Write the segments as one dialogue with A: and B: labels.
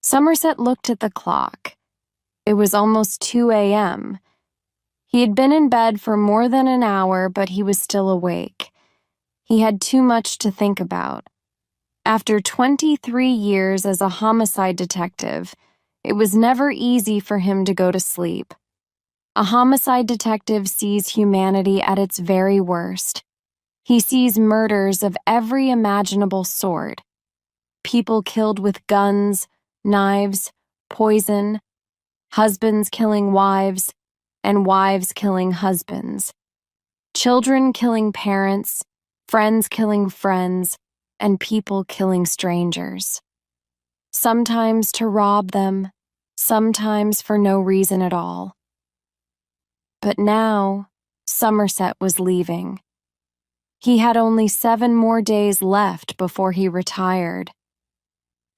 A: Somerset looked at the clock. It was almost 2 a.m. He had been in bed for more than an hour, but he was still awake. He had too much to think about. After 23 years as a homicide detective, it was never easy for him to go to sleep. A homicide detective sees humanity at its very worst. He sees murders of every imaginable sort. People killed with guns, knives, poison, husbands killing wives, and wives killing husbands, children killing parents, friends killing friends, and people killing strangers. Sometimes to rob them, sometimes for no reason at all. But now, Somerset was leaving. He had only 7 more days left before he retired.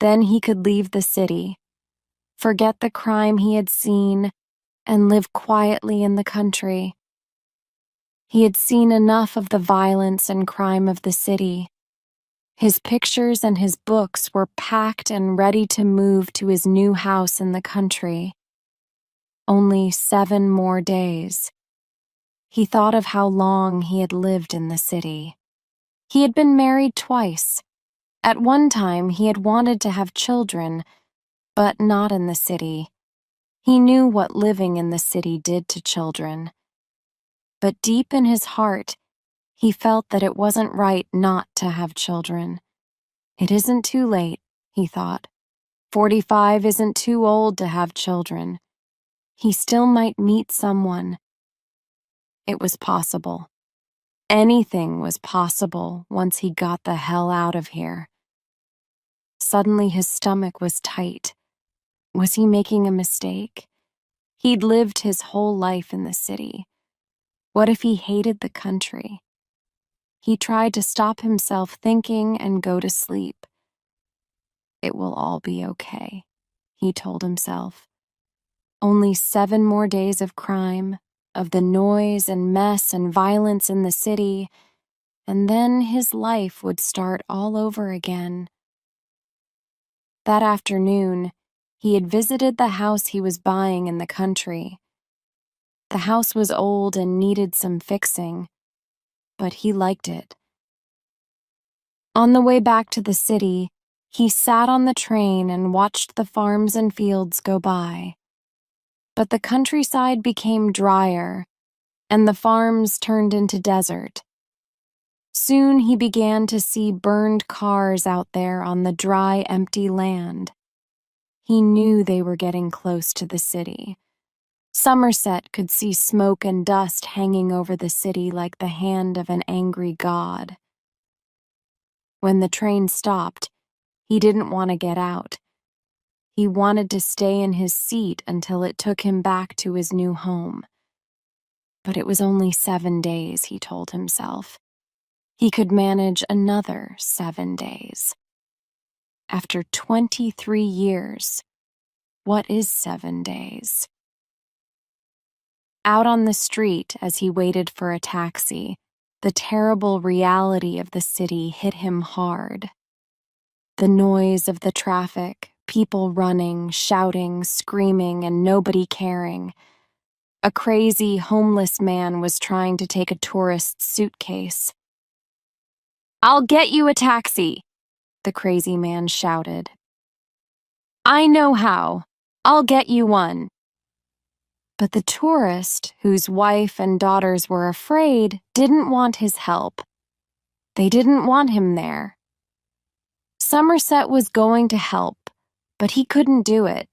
A: Then he could leave the city, forget the crime he had seen, and live quietly in the country. He had seen enough of the violence and crime of the city. His pictures and his books were packed and ready to move to his new house in the country. Only 7 more days. He thought of how long he had lived in the city. He had been married twice. At one time, he had wanted to have children, but not in the city. He knew what living in the city did to children. But deep in his heart, he felt that it wasn't right not to have children. It isn't too late, he thought. 45 isn't too old to have children. He still might meet someone. It was possible. Anything was possible once he got the hell out of here. Suddenly his stomach was tight. Was he making a mistake? He'd lived his whole life in the city. What if he hated the country? He tried to stop himself thinking and go to sleep. It will all be okay, he told himself. Only 7 more days of crime, of the noise and mess and violence in the city, and then his life would start all over again. That afternoon, he had visited the house he was buying in the country. The house was old and needed some fixing, but he liked it. On the way back to the city, he sat on the train and watched the farms and fields go by. But the countryside became drier, and the farms turned into desert. Soon he began to see burned cars out there on the dry, empty land. He knew they were getting close to the city. Somerset could see smoke and dust hanging over the city like the hand of an angry god. When the train stopped, he didn't want to get out. He wanted to stay in his seat until it took him back to his new home. But it was only 7 days, he told himself. He could manage another 7 days. After 23 years, what is 7 days? Out on the street, as he waited for a taxi, the terrible reality of the city hit him hard. The noise of the traffic, people running, shouting, screaming, and nobody caring. A crazy, homeless man was trying to take a tourist's suitcase. "I'll get you a taxi," the crazy man shouted. "I know how. I'll get you one." But the tourist, whose wife and daughters were afraid, didn't want his help. They didn't want him there. Somerset was going to help, but he couldn't do it.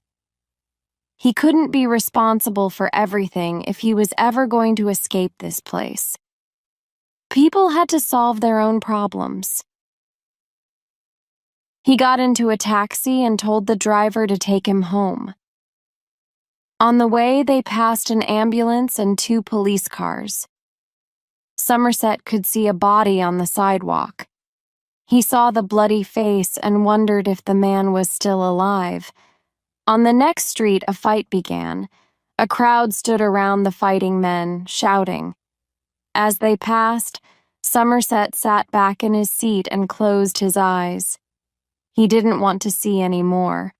A: He couldn't be responsible for everything if he was ever going to escape this place. People had to solve their own problems. He got into a taxi and told the driver to take him home. On the way, they passed an ambulance and 2 police cars. Somerset could see a body on the sidewalk. He saw the bloody face and wondered if the man was still alive. On the next street, a fight began. A crowd stood around the fighting men, shouting. As they passed, Somerset sat back in his seat and closed his eyes. He didn't want to see any more.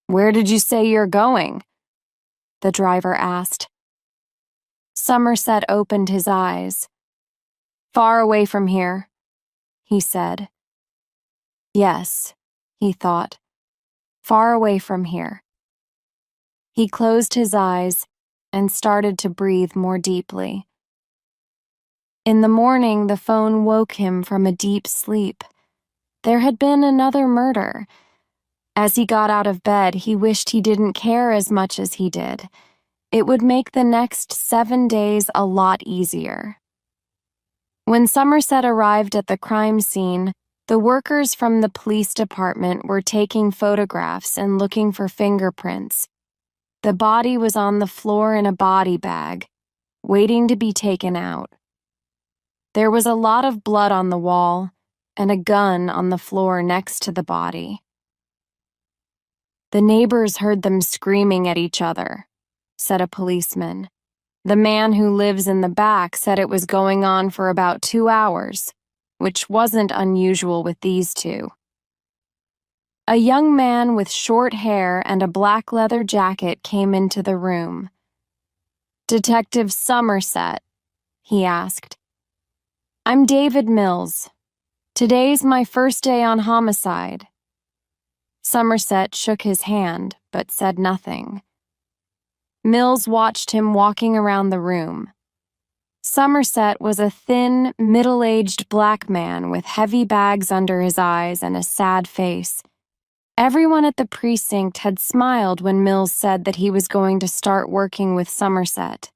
A: "Where did you say you're going?" the driver asked. Somerset opened his eyes. "Far away from here," he said. Yes, he thought, far away from here. He closed his eyes and started to breathe more deeply. In the morning, the phone woke him from a deep sleep. There had been another murder. As he got out of bed, he wished he didn't care as much as he did. It would make the next 7 days a lot easier. When Somerset arrived at the crime scene, the workers from the police department were taking photographs and looking for fingerprints. The body was on the floor in a body bag, waiting to be taken out. There was a lot of blood on the wall and a gun on the floor next to the body. "The neighbors heard them screaming at each other," said a policeman. "The man who lives in the back said it was going on for about 2 hours, which wasn't unusual with these two." A young man with short hair and a black leather jacket came into the room. "Detective Somerset?" he asked. "I'm David Mills. Today's my first day on homicide." Somerset shook his hand, but said nothing. Mills watched him walking around the room. Somerset was a thin, middle-aged black man with heavy bags under his eyes and a sad face. Everyone at the precinct had smiled when Mills said that he was going to start working with Somerset.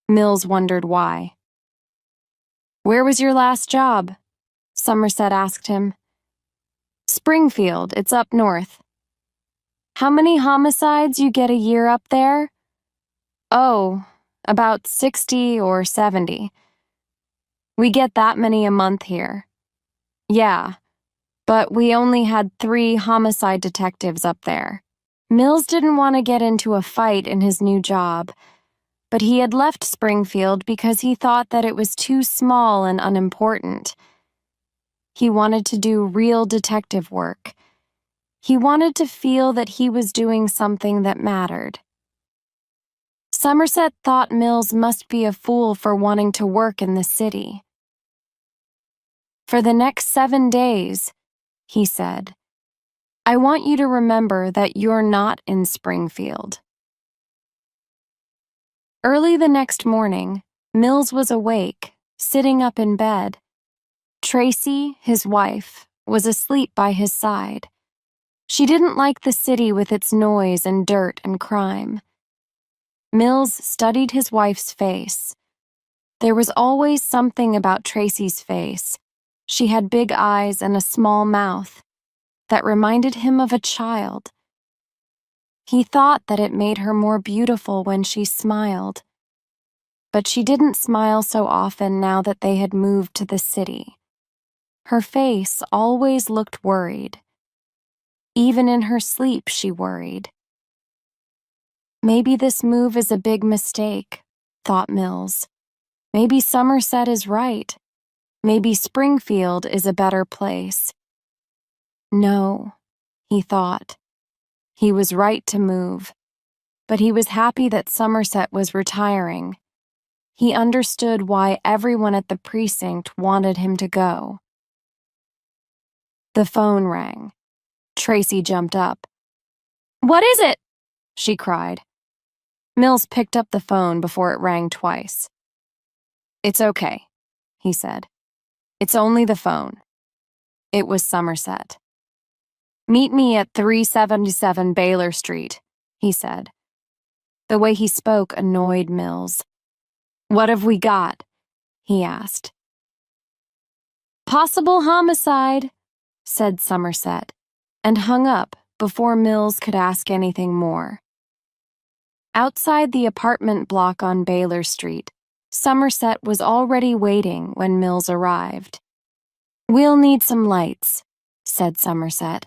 A: Mills wondered why. "Where was your last job?" Somerset asked him. "Springfield, it's up north." "How many homicides you get a year up there?" "Oh, about 60 or 70. We get that many a month here." "Yeah, but we only had 3 homicide detectives up there." Mills didn't want to get into a fight in his new job, but he had left Springfield because he thought that it was too small and unimportant. He wanted to do real detective work. He wanted to feel that he was doing something that mattered. Somerset thought Mills must be a fool for wanting to work in the city. "For the next 7 days," he said, "I want you to remember that you're not in Springfield." Early the next morning, Mills was awake, sitting up in bed. Tracy, his wife, was asleep by his side. She didn't like the city with its noise and dirt and crime. Mills studied his wife's face. There was always something about Tracy's face. She had big eyes and a small mouth that reminded him of a child. He thought that it made her more beautiful when she smiled. But she didn't smile so often now that they had moved to the city. Her face always looked worried. Even in her sleep, she worried. Maybe this move is a big mistake, thought Mills. Maybe Somerset is right. Maybe Springfield is a better place. No, he thought. He was right to move, but he was happy that Somerset was retiring. He understood why everyone at the precinct wanted him to go. The phone rang. Tracy jumped up. "What is it?" she cried. Mills picked up the phone before it rang twice. "It's okay," he said. "It's only the phone." It was Somerset. "Meet me at 377 Baylor Street," he said. The way he spoke annoyed Mills. "What have we got?" he asked. "Possible homicide," said Somerset, and hung up before Mills could ask anything more. Outside the apartment block on Baylor Street, Somerset was already waiting when Mills arrived. "We'll need some lights," said Somerset.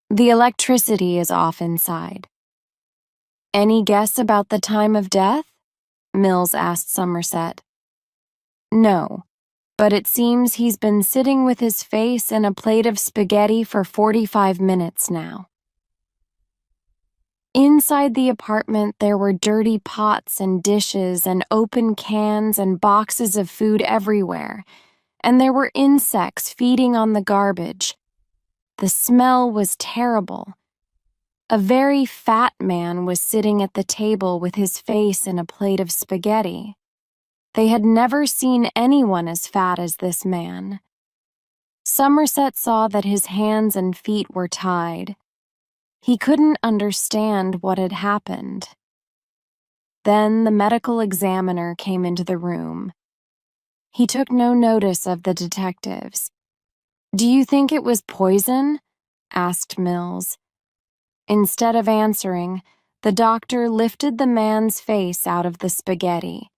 A: "The electricity is off inside." "Any guess about the time of death?" Mills asked Somerset. "No, but it seems he's been sitting with his face in a plate of spaghetti for 45 minutes now." Inside the apartment, there were dirty pots and dishes and open cans and boxes of food everywhere, and there were insects feeding on the garbage. The smell was terrible. A very fat man was sitting at the table with his face in a plate of spaghetti. They had never seen anyone as fat as this man. Somerset saw that his hands and feet were tied. He couldn't understand what had happened. Then the medical examiner came into the room. He took no notice of the detectives. "Do you think it was poison?" asked Mills. Instead of answering, the doctor lifted the man's face out of the spaghetti.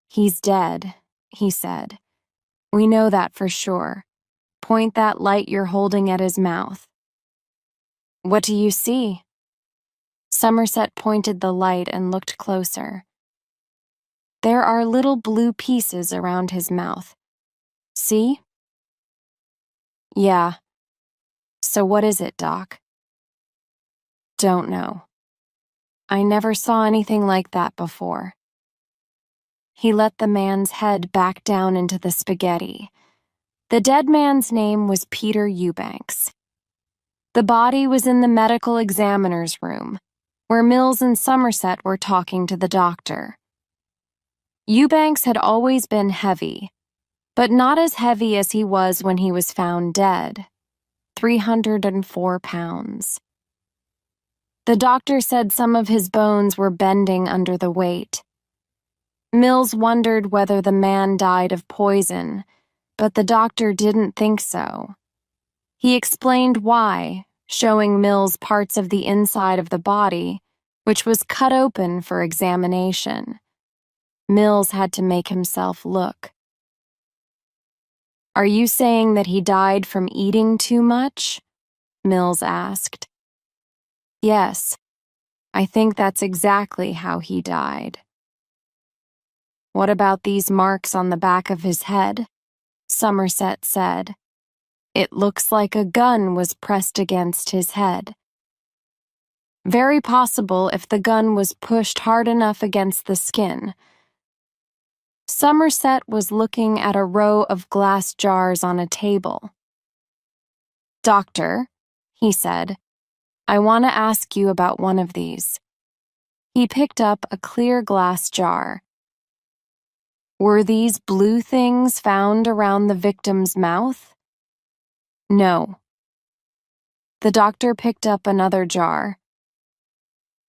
A: "He's dead," he said. "We know that for sure. Point that light you're holding at his mouth." "What do you see?" Somerset pointed the light and looked closer. "There are little blue pieces around his mouth. See?" "Yeah. So what is it, Doc?" "Don't know. I never saw anything like that before." He let the man's head back down into the spaghetti. The dead man's name was Peter Eubanks. The body was in the medical examiner's room, where Mills and Somerset were talking to the doctor. Eubanks had always been heavy, but not as heavy as he was when he was found dead, 304 pounds. The doctor said some of his bones were bending under the weight. Mills wondered whether the man died of poison, but the doctor didn't think so. He explained why, showing Mills parts of the inside of the body, which was cut open for examination. Mills had to make himself look. "Are you saying that he died from eating too much?" Mills asked. "Yes, I think that's exactly how he died." "What about these marks on the back of his head?" Somerset said. "It looks like a gun was pressed against his head." "Very possible if the gun was pushed hard enough against the skin." Somerset was looking at a row of glass jars on a table. "Doctor," he said, "I want to ask you about one of these." He picked up a clear glass jar. "Were these blue things found around the victim's mouth?" "No." The doctor picked up another jar.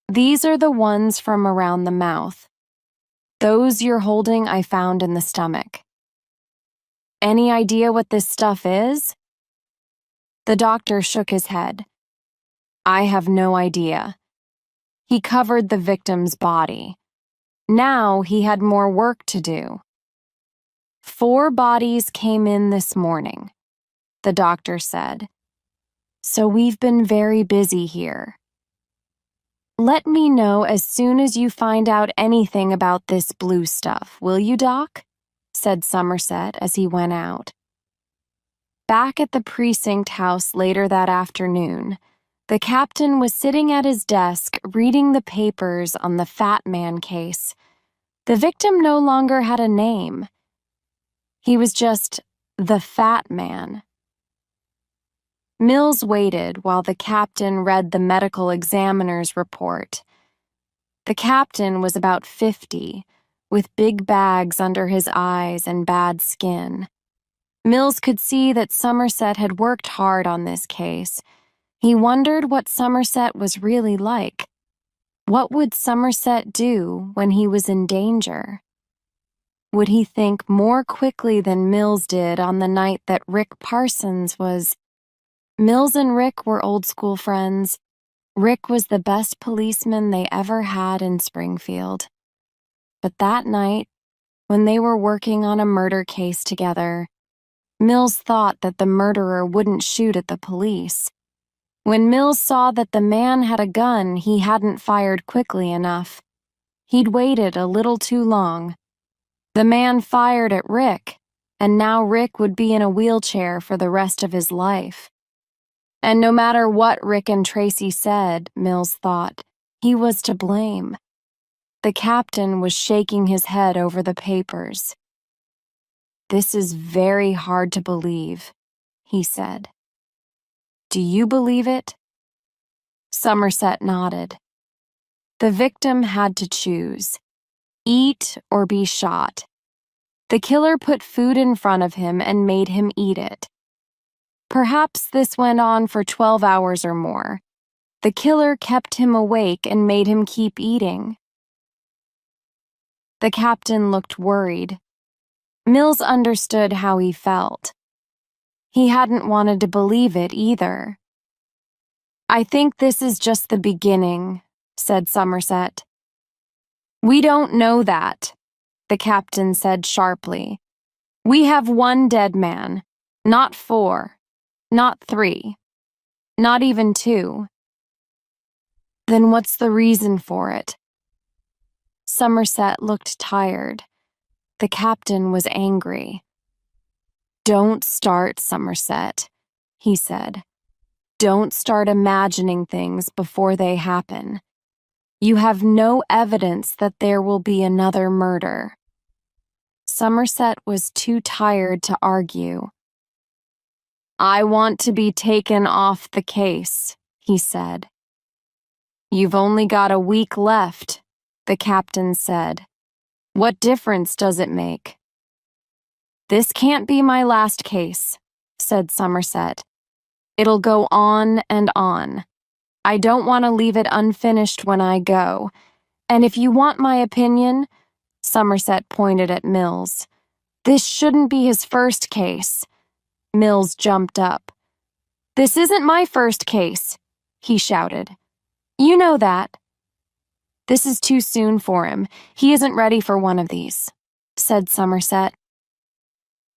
A: "These are the ones from around the mouth. Those you're holding I found in the stomach." "Any idea what this stuff is?" The doctor shook his head. "I have no idea." He covered the victim's body. Now he had more work to do. 4 bodies came in this morning, the doctor said. "So we've been very busy here." "Let me know as soon as you find out anything about this blue stuff, will you, Doc?" said Somerset as he went out. Back at the precinct house later that afternoon, the captain was sitting at his desk reading the papers on the Fat Man case. The victim no longer had a name. He was just the Fat Man. Mills waited while the captain read the medical examiner's report. The captain was about 50, with big bags under his eyes and bad skin. Mills could see that Somerset had worked hard on this case. He wondered what Somerset was really like. What would Somerset do when he was in danger? Would he think more quickly than Mills did on the night that Rick Parsons was... Mills and Rick were old-school friends. Rick was the best policeman they ever had in Springfield. But that night, when they were working on a murder case together, Mills thought that the murderer wouldn't shoot at the police. When Mills saw that the man had a gun, he hadn't fired quickly enough. He'd waited a little too long. The man fired at Rick, and now Rick would be in a wheelchair for the rest of his life. And no matter what Rick and Tracy said, Mills thought, he was to blame. The captain was shaking his head over the papers. "This is very hard to believe," he said. "Do you believe it?" Somerset nodded. The victim had to choose, eat or be shot. The killer put food in front of him and made him eat it. Perhaps this went on for 12 hours or more. The killer kept him awake and made him keep eating. The captain looked worried. Mills understood how he felt. He hadn't wanted to believe it either. "I think this is just the beginning," said Somerset. "We don't know that," the captain said sharply. "We have one dead man, not 4, not 3, not even 2. Then what's the reason for it?" Somerset looked tired. The captain was angry. "Don't start, Somerset," he said. "Don't start imagining things before they happen. You have no evidence that there will be another murder." Somerset was too tired to argue. "I want to be taken off the case," he said. "You've only got a week left," the captain said. "What difference does it make?" "This can't be my last case," said Somerset. "It'll go on and on. I don't want to leave it unfinished when I go. And if you want my opinion," Somerset pointed at Mills, "this shouldn't be his first case." Mills jumped up. "This isn't my first case," he shouted. "You know that." "This is too soon for him. He isn't ready for one of these," said Somerset.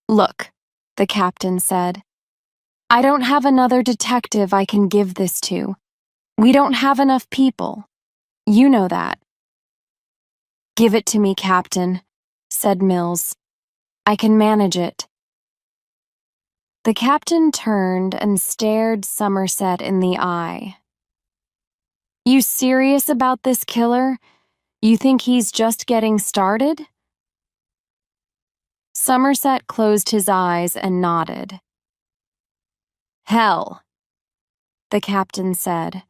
A: "Look," the captain said, "I don't have another detective I can give this to. We don't have enough people. You know that." "Give it to me, Captain," said Mills. "I can manage it." The captain turned and stared Somerset in the eye. "You serious about this killer? You think he's just getting started?" Somerset closed his eyes and nodded. "Hell," the captain said.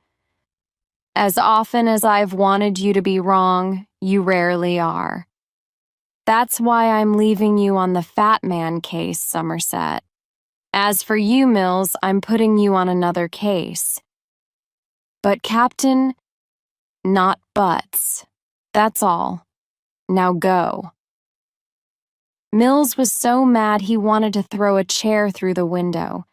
A: "As often as I've wanted you to be wrong, you rarely are. That's why I'm leaving you on the Fat Man case, Somerset. As for you, Mills, I'm putting you on another case. But, Captain, not buts. That's all. Now go." Mills was so mad he wanted to throw a chair through the window.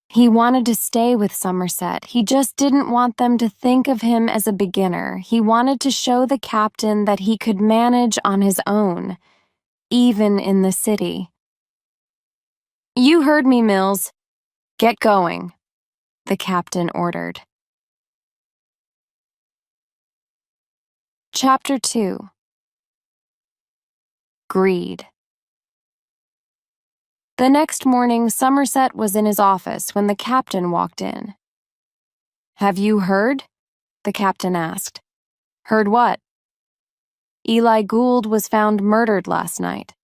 A: He wanted to stay with Somerset. He just didn't want them to think of him as a beginner. He wanted to show the captain that he could manage on his own, even in the city. "You heard me, Mills. Get going," the captain ordered. Chapter 2. Greed. The next morning, Somerset was in his office when the captain walked in. "Have you heard?" the captain asked. "Heard what?" "Eli Gould was found murdered last night."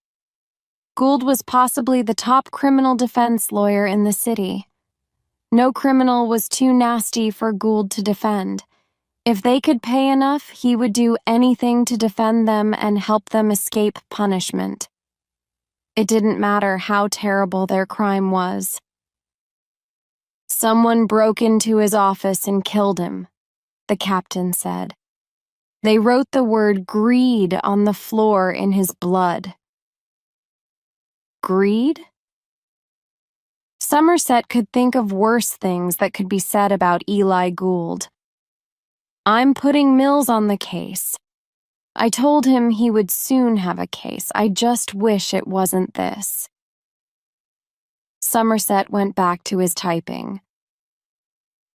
A: Gould was possibly the top criminal defense lawyer in the city. No criminal was too nasty for Gould to defend. If they could pay enough, he would do anything to defend them and help them escape punishment. It didn't matter how terrible their crime was. "Someone broke into his office and killed him," the captain said. "They wrote the word greed on the floor in his blood." Greed? Somerset could think of worse things that could be said about Eli Gould. "I'm putting Mills on the case. I told him he would soon have a case. I just wish it wasn't this." Somerset went back to his typing.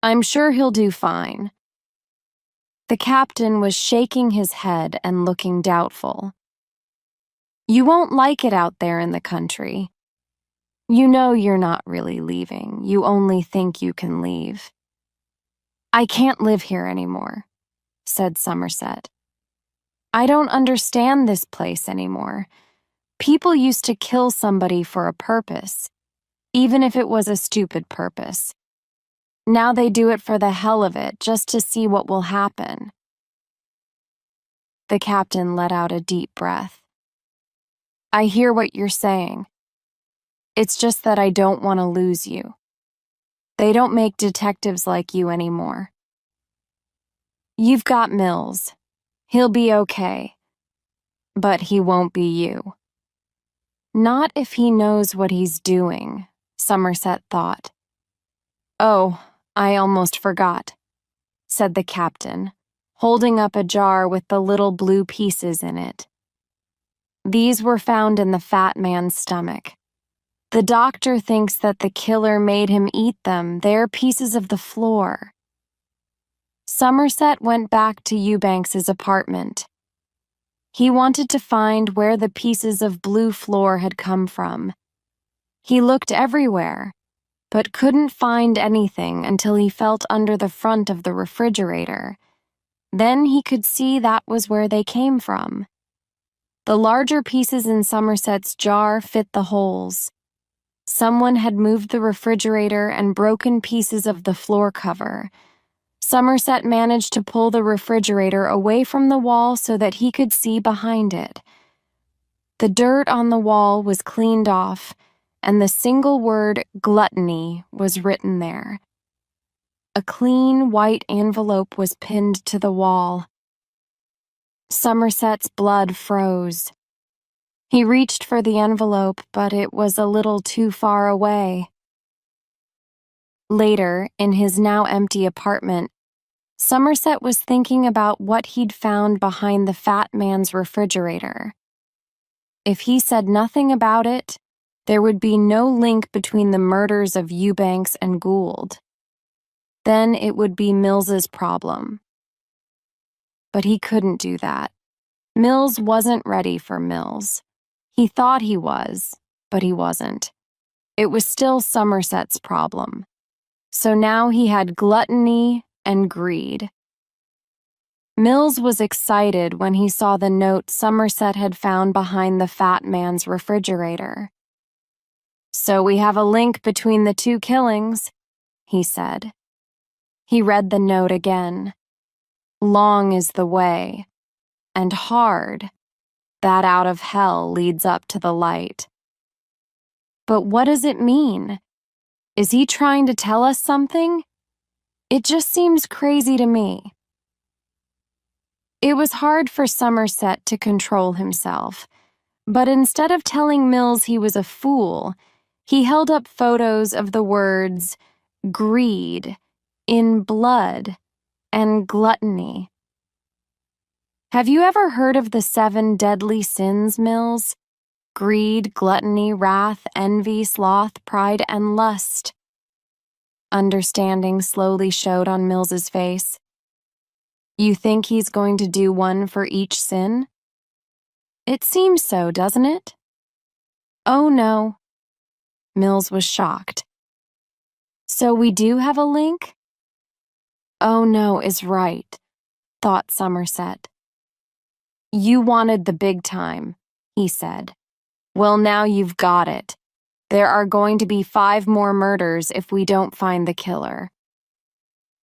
A: "I'm sure he'll do fine." The captain was shaking his head and looking doubtful. "You won't like it out there in the country. You know you're not really leaving. You only think you can leave. I can't live here anymore, said Somerset. I don't understand this place anymore. People used to kill somebody for a purpose, even if it was a stupid purpose. Now they do it for the hell of it, just to see what will happen. The captain let out a deep breath. I hear what you're saying. It's just that I don't want to lose you. They don't make detectives like you anymore. You've got Mills. He'll be okay. But he won't be you. Not if he knows what he's doing, Somerset thought. Oh, I almost forgot, said the captain, holding up a jar with the little blue pieces in it. These were found in the fat man's stomach. The doctor thinks that the killer made him eat them. They're pieces of the floor. Somerset went back to Eubanks's apartment. He wanted to find where the pieces of blue floor had come from. He looked everywhere, but couldn't find anything until he felt under the front of the refrigerator. Then he could see that was where they came from. The larger pieces in Somerset's jar fit the holes. Someone had moved the refrigerator and broken pieces of the floor cover. Somerset managed to pull the refrigerator away from the wall so that he could see behind it. The dirt on the wall was cleaned off, and the single word gluttony was written there. A clean white envelope was pinned to the wall. Somerset's blood froze. He reached for the envelope, but it was a little too far away. Later, in his now empty apartment, Somerset was thinking about what he'd found behind the fat man's refrigerator. If he said nothing about it, there would be no link between the murders of Eubanks and Gould. Then it would be Mills's problem. But he couldn't do that. Mills wasn't ready for Mills. He thought he was, but he wasn't. It was still Somerset's problem. So now he had gluttony and greed. Mills was excited when he saw the note Somerset had found behind the fat man's refrigerator. So we have a link between the two killings, he said. He read the note again. Long is the way, and hard, that out of hell leads up to the light. But what does it mean? Is he trying to tell us something? It just seems crazy to me. It was hard for Somerset to control himself, but instead of telling Mills he was a fool, he held up photos of the words greed, in blood, and gluttony. Have you ever heard of the 7 deadly sins, Mills? Greed, gluttony, wrath, envy, sloth, pride, and lust. Understanding slowly showed on Mills's face. You think he's going to do one for each sin? It seems so, doesn't it? Oh, no. Mills was shocked. So we do have a link? Oh, no is right, thought Somerset. You wanted the big time, he said. Well, now you've got it. There are going to be 5 more murders if we don't find the killer.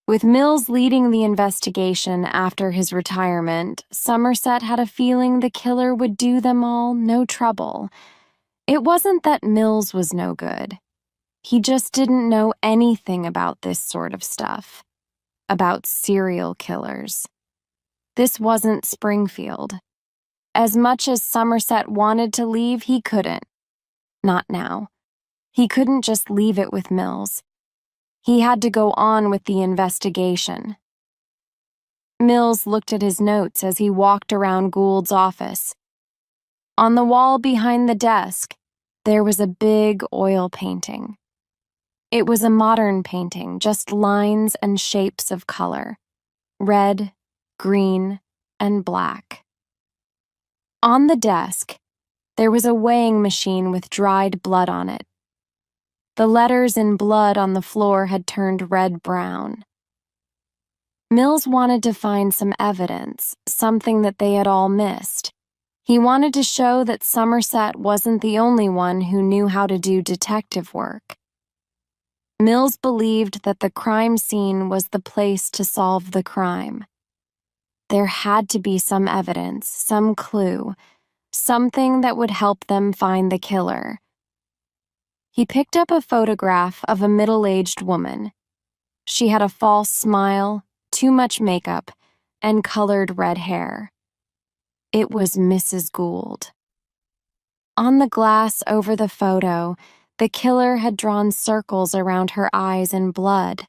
A: With Mills leading the investigation after his retirement, Somerset had a feeling the killer would do them all no trouble. It wasn't that Mills was no good. He just didn't know anything about this sort of stuff. About serial killers. This wasn't Springfield. As much as Somerset wanted to leave, he couldn't. Not now. He couldn't just leave it with Mills. He had to go on with the investigation. Mills looked at his notes as he walked around Gould's office. On the wall behind the desk, there was a big oil painting. It was a modern painting, just lines and shapes of color. Red, green, and black. On the desk, there was a weighing machine with dried blood on it. The letters in blood on the floor had turned red-brown. Mills wanted to find some evidence, something that they had all missed. He wanted to show that Somerset wasn't the only one who knew how to do detective work. Mills believed that the crime scene was the place to solve the crime. There had to be some evidence, some clue, something that would help them find the killer. He picked up a photograph of a middle-aged woman. She had a false smile, too much makeup, and colored red hair. It was Mrs. Gould. On the glass over the photo, the killer had drawn circles around her eyes in blood.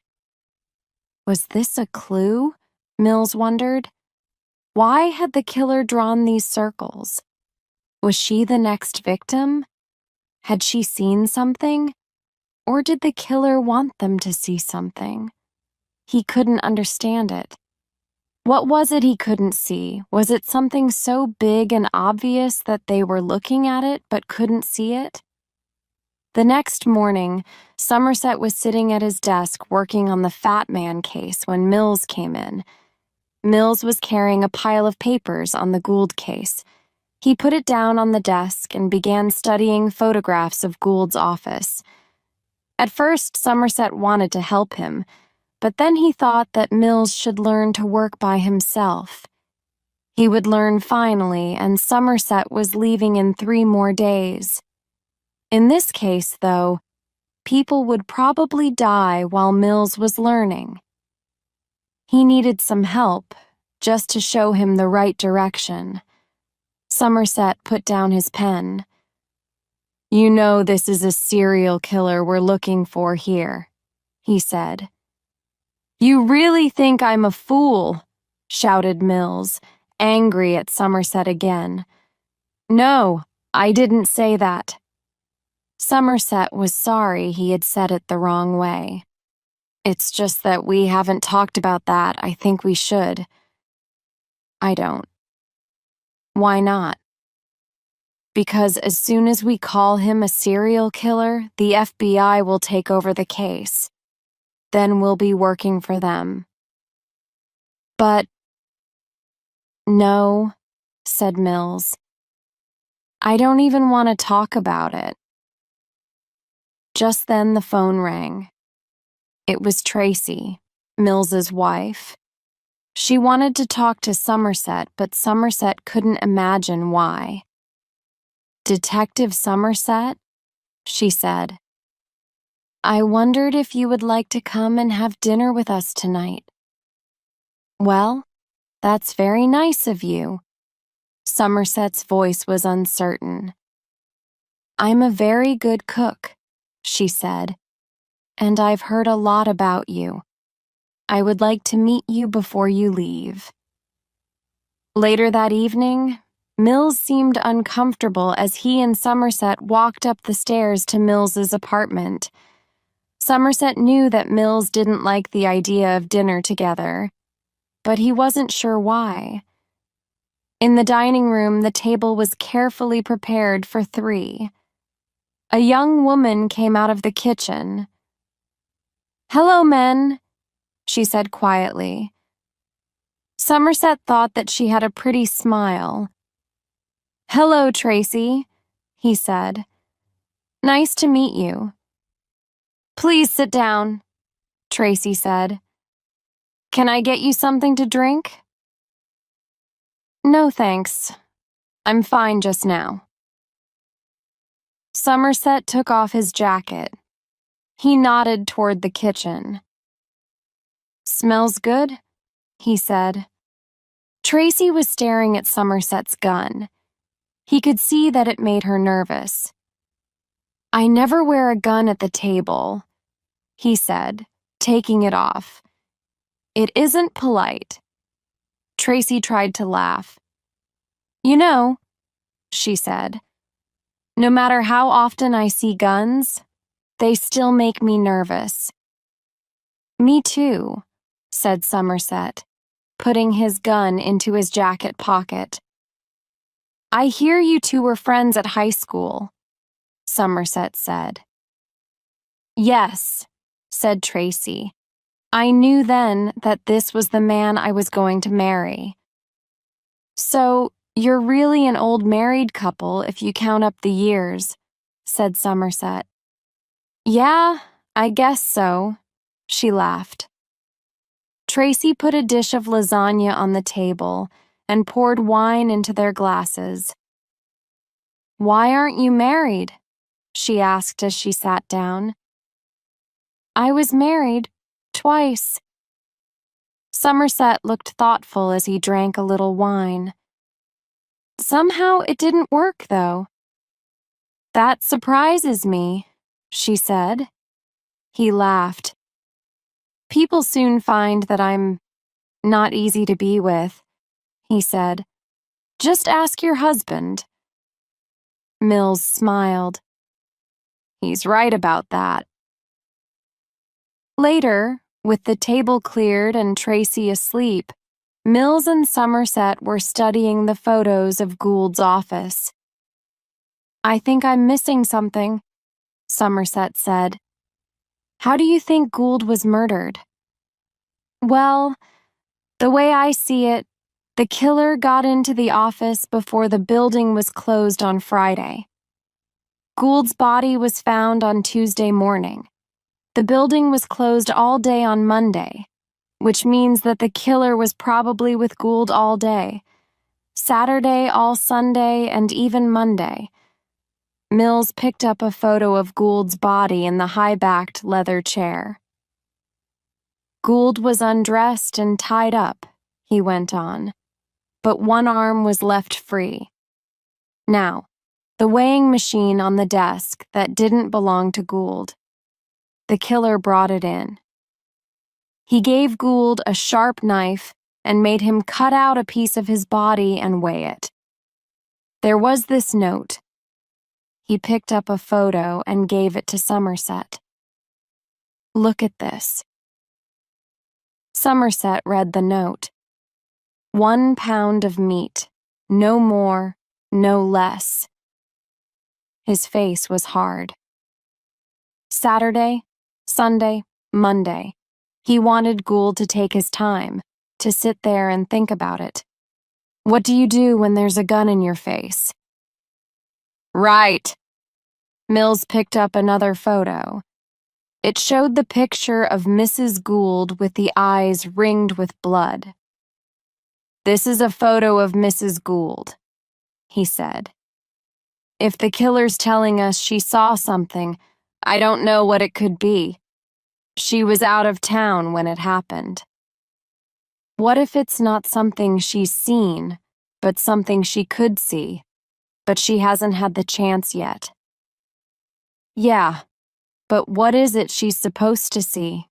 A: Was this a clue? Mills wondered. Why had the killer drawn these circles? Was she the next victim? Had she seen something? Or did the killer want them to see something? He couldn't understand it. What was it he couldn't see? Was it something so big and obvious that they were looking at it but couldn't see it? The next morning, Somerset was sitting at his desk working on the Fat Man case when Mills came in. Mills was carrying a pile of papers on the Gould case. He put it down on the desk and began studying photographs of Gould's office. At first, Somerset wanted to help him, but then he thought that Mills should learn to work by himself. He would learn finally, and Somerset was leaving in 3 more days. In this case, though, people would probably die while Mills was learning. He needed some help, just to show him the right direction. Somerset put down his pen. "You know this is a serial killer we're looking for here," he said. "You really think I'm a fool?" shouted Mills, angry at Somerset again. "No, I didn't say that." Somerset was sorry he had said it the wrong way. "It's just that we haven't talked about that. I think we should." "I don't." "Why not?" "Because as soon as we call him a serial killer, the FBI will take over the case. Then we'll be working for them." "But—" "No," said Mills. "I don't even want to talk about it." Just then the phone rang. It was Tracy, Mills's wife. She wanted to talk to Somerset, but Somerset couldn't imagine why. "Detective Somerset?" she said. "I wondered if you would like to come and have dinner with us tonight." "Well, that's very nice of you." Somerset's voice was uncertain. "I'm a very good cook," she said, "and I've heard a lot about you. I would like to meet you before you leave." Later that evening, Mills seemed uncomfortable as he and Somerset walked up the stairs to Mills's apartment. Somerset knew that Mills didn't like the idea of dinner together, but he wasn't sure why. In the dining room, the table was carefully prepared for 3. A young woman came out of the kitchen. "Hello, men," she said quietly. Somerset thought that she had a pretty smile. "Hello, Tracy," he said. "Nice to meet you." "Please sit down," Tracy said. "Can I get you something to drink?" "No, thanks. I'm fine just now." Somerset took off his jacket. He nodded toward the kitchen. "Smells good?" he said. Tracy was staring at Somerset's gun. He could see that it made her nervous. "I never wear a gun at the table," he said, taking it off. "It isn't polite." Tracy tried to laugh. "You know," she said, "no matter how often I see guns, they still make me nervous." "Me too," said Somerset, putting his gun into his jacket pocket. "I hear you two were friends at high school," Somerset said. Yes, said Tracy. I knew then that this was the man I was going to marry. So, you're really an old married couple if you count up the years, said Somerset. Yeah, I guess so, she laughed. Tracy put a dish of lasagna on the table and poured wine into their glasses. Why aren't you married? She asked as she sat down. I was married twice. Somerset looked thoughtful as he drank a little wine. Somehow it didn't work, though. That surprises me, she said. He laughed. People soon find that I'm not easy to be with, he said. Just ask your husband. Mills smiled. He's right about that. Later, with the table cleared and Tracy asleep, Mills and Somerset were studying the photos of Gould's office. I think I'm missing something, Somerset said. How do you think Gould was murdered? Well, the way I see it, the killer got into the office before the building was closed on Friday. Gould's body was found on Tuesday morning. The building was closed all day on Monday, which means that the killer was probably with Gould all day, Saturday, all Sunday, and even Monday. Mills picked up a photo of Gould's body in the high-backed leather chair. Gould was undressed and tied up, he went on, but one arm was left free. Now, the weighing machine on the desk that didn't belong to Gould. The killer brought it in. He gave Gould a sharp knife and made him cut out a piece of his body and weigh it. There was this note. He picked up a photo and gave it to Somerset. Look at this. Somerset read the note. 1 pound of meat, no more, no less. His face was hard. Saturday, Sunday, Monday. He wanted Gould to take his time, to sit there and think about it. What do you do when there's a gun in your face? Right. Mills picked up another photo. It showed the picture of Mrs. Gould with the eyes ringed with blood. This is a photo of Mrs. Gould, he said. If the killer's telling us she saw something, I don't know what it could be. She was out of town when it happened. What if it's not something she's seen, but something she could see, but she hasn't had the chance yet? Yeah, but what is it she's supposed to see?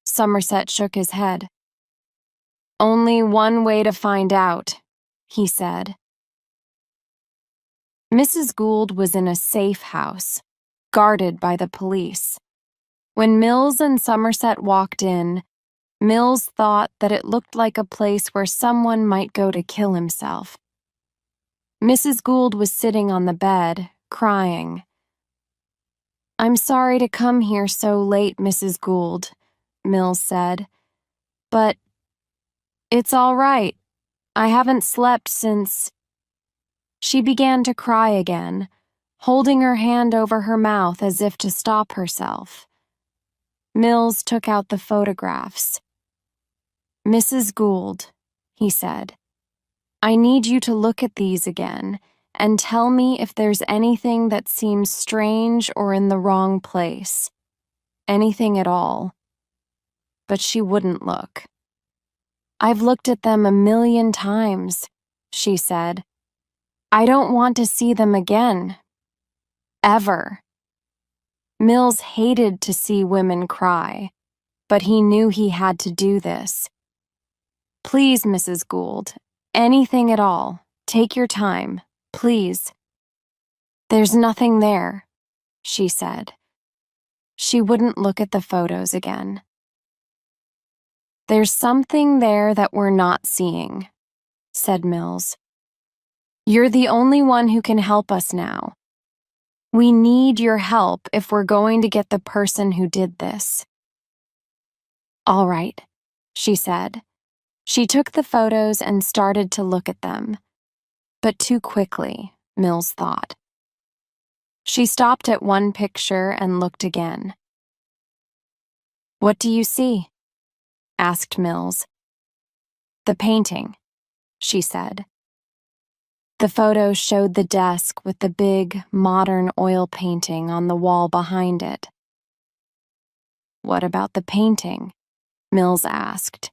A: Somerset shook his head. Only one way to find out, he said. Mrs. Gould was in a safe house, guarded by the police. When Mills and Somerset walked in, Mills thought that it looked like a place where someone might go to kill himself. Mrs. Gould was sitting on the bed, crying. I'm sorry to come here so late, Mrs. Gould, Mills said. But it's all right. I haven't slept since... She began to cry again, holding her hand over her mouth as if to stop herself. Mills took out the photographs. Mrs. Gould, he said, I need you to look at these again and tell me if there's anything that seems strange or in the wrong place. Anything at all. But she wouldn't look. I've looked at them 1,000,000 times, she said. I don't want to see them again. Ever. Mills hated to see women cry, but he knew he had to do this. Please, Mrs. Gould, anything at all. Take your time, please. There's nothing there, she said. She wouldn't look at the photos again. There's something there that we're not seeing, said Mills. You're the only one who can help us now. We need your help if we're going to get the person who did this. All right, she said. She took the photos and started to look at them. But too quickly, Mills thought. She stopped at one picture and looked again. What do you see? Asked Mills. The painting, she said. The photo showed the desk with the big, modern oil painting on the wall behind it. What about the painting? Mills asked.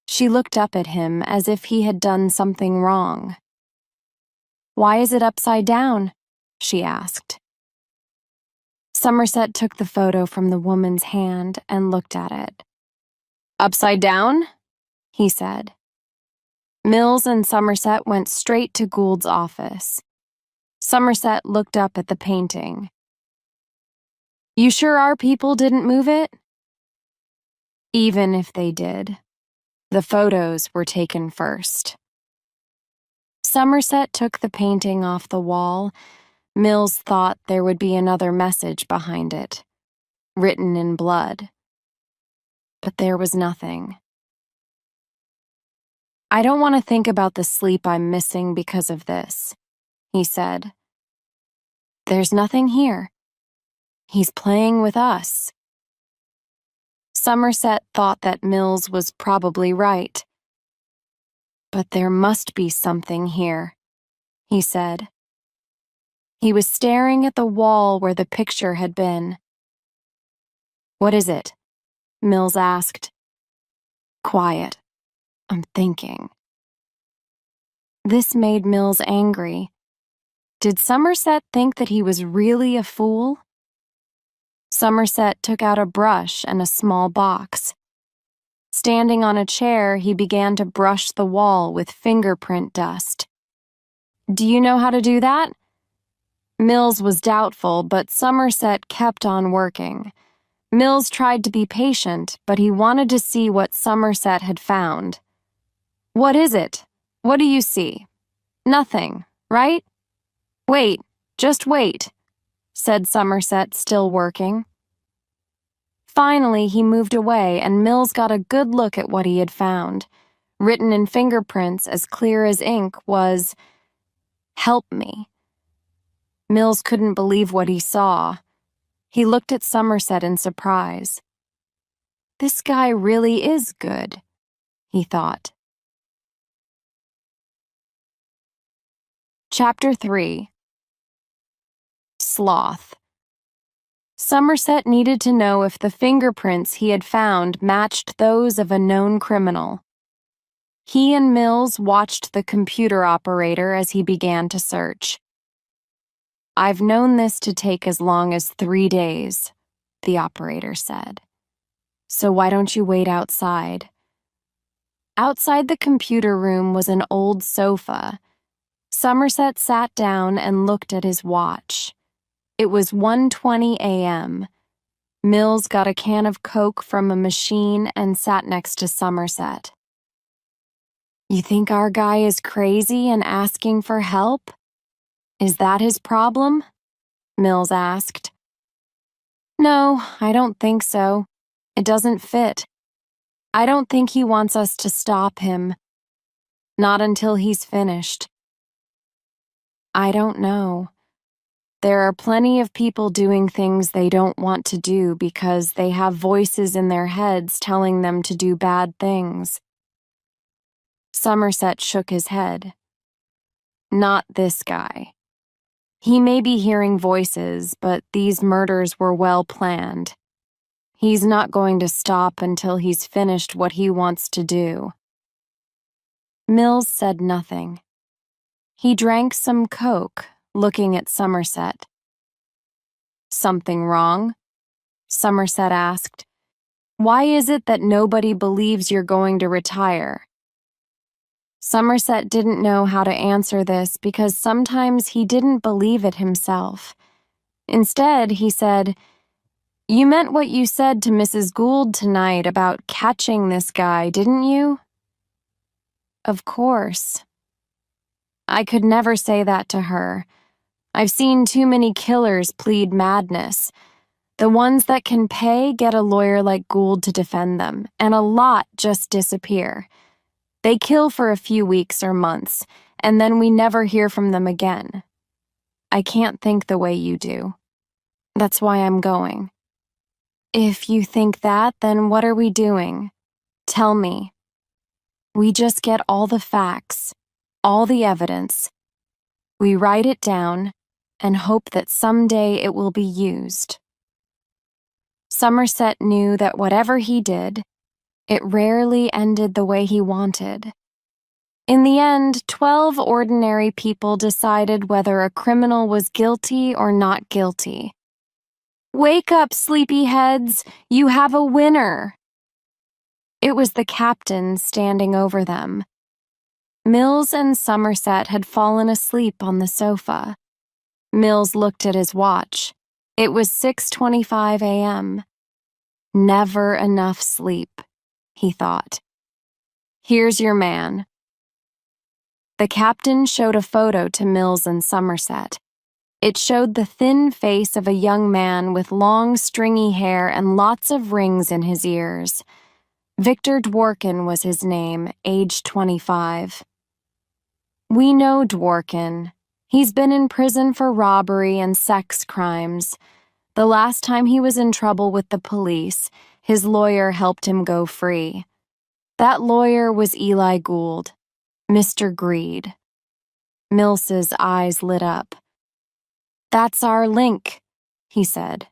A: She looked up at him as if he had done something wrong. Why is it upside down? She asked. Somerset took the photo from the woman's hand and looked at it. Upside down? He said. Mills and Somerset went straight to Gould's office. Somerset looked up at the painting. You sure our people didn't move it? Even if they did, the photos were taken first. Somerset took the painting off the wall. Mills thought there would be another message behind it, written in blood. But there was nothing. I don't want to think about the sleep I'm missing because of this, he said. There's nothing here. He's playing with us. Somerset thought that Mills was probably right. But there must be something here, he said. He was staring at the wall where the picture had been. What is it? Mills asked. Quiet. I'm thinking. This made Mills angry. Did Somerset think that he was really a fool? Somerset took out a brush and a small box. Standing on a chair, he began to brush the wall with fingerprint dust. Do you know how to do that? Mills was doubtful, but Somerset kept on working. Mills tried to be patient, but he wanted to see what Somerset had found. What is it? What do you see? Nothing, right? Wait, just wait, said Somerset, still working. Finally, he moved away, and Mills got a good look at what he had found. Written in fingerprints as clear as ink was, "Help me." Mills couldn't believe what he saw. He looked at Somerset in surprise. This guy really is good, he thought. Chapter 3. Sloth. Somerset needed to know if the fingerprints he had found matched those of a known criminal. He and Mills watched the computer operator as he began to search. I've known this to take as long as 3 days, the operator said. So why don't you wait outside? Outside the computer room was an old sofa. Somerset sat down and looked at his watch. It was 1:20 a.m. Mills got a can of Coke from a machine and sat next to Somerset. You think our guy is crazy and asking for help? Is that his problem? Mills asked. No, I don't think so. It doesn't fit. I don't think he wants us to stop him. Not until he's finished. I don't know. There are plenty of people doing things they don't want to do because they have voices in their heads telling them to do bad things. Somerset shook his head. Not this guy. He may be hearing voices, but these murders were well planned. He's not going to stop until he's finished what he wants to do. Mills said nothing. He drank some Coke, looking at Somerset. Something wrong? Somerset asked. Why is it that nobody believes you're going to retire? Somerset didn't know how to answer this because sometimes he didn't believe it himself. Instead, he said, You meant what you said to Mrs. Gould tonight about catching this guy, didn't you? Of course. I could never say that to her. I've seen too many killers plead madness. The ones that can pay get a lawyer like Gould to defend them, and a lot just disappear. They kill for a few weeks or months, and then we never hear from them again. I can't think the way you do. That's why I'm going. If you think that, then what are we doing? Tell me. We just get all the facts, all the evidence. We write it down and hope that someday it will be used. Somerset knew that whatever he did, it rarely ended the way he wanted. In the end, 12 ordinary people decided whether a criminal was guilty or not guilty. Wake up, sleepyheads! You have a winner! It was the captain standing over them. Mills and Somerset had fallen asleep on the sofa. Mills looked at his watch. It was 6:25 a.m. Never enough sleep, he thought. Here's your man. The captain showed a photo to Mills and Somerset. It showed the thin face of a young man with long, stringy hair and lots of rings in his ears. Victor Dworkin was his name, aged 25. We know Dworkin. He's been in prison for robbery and sex crimes. The last time he was in trouble with the police, his lawyer helped him go free. That lawyer was Eli Gould, Mr. Greed. Mills's eyes lit up. That's our link, he said.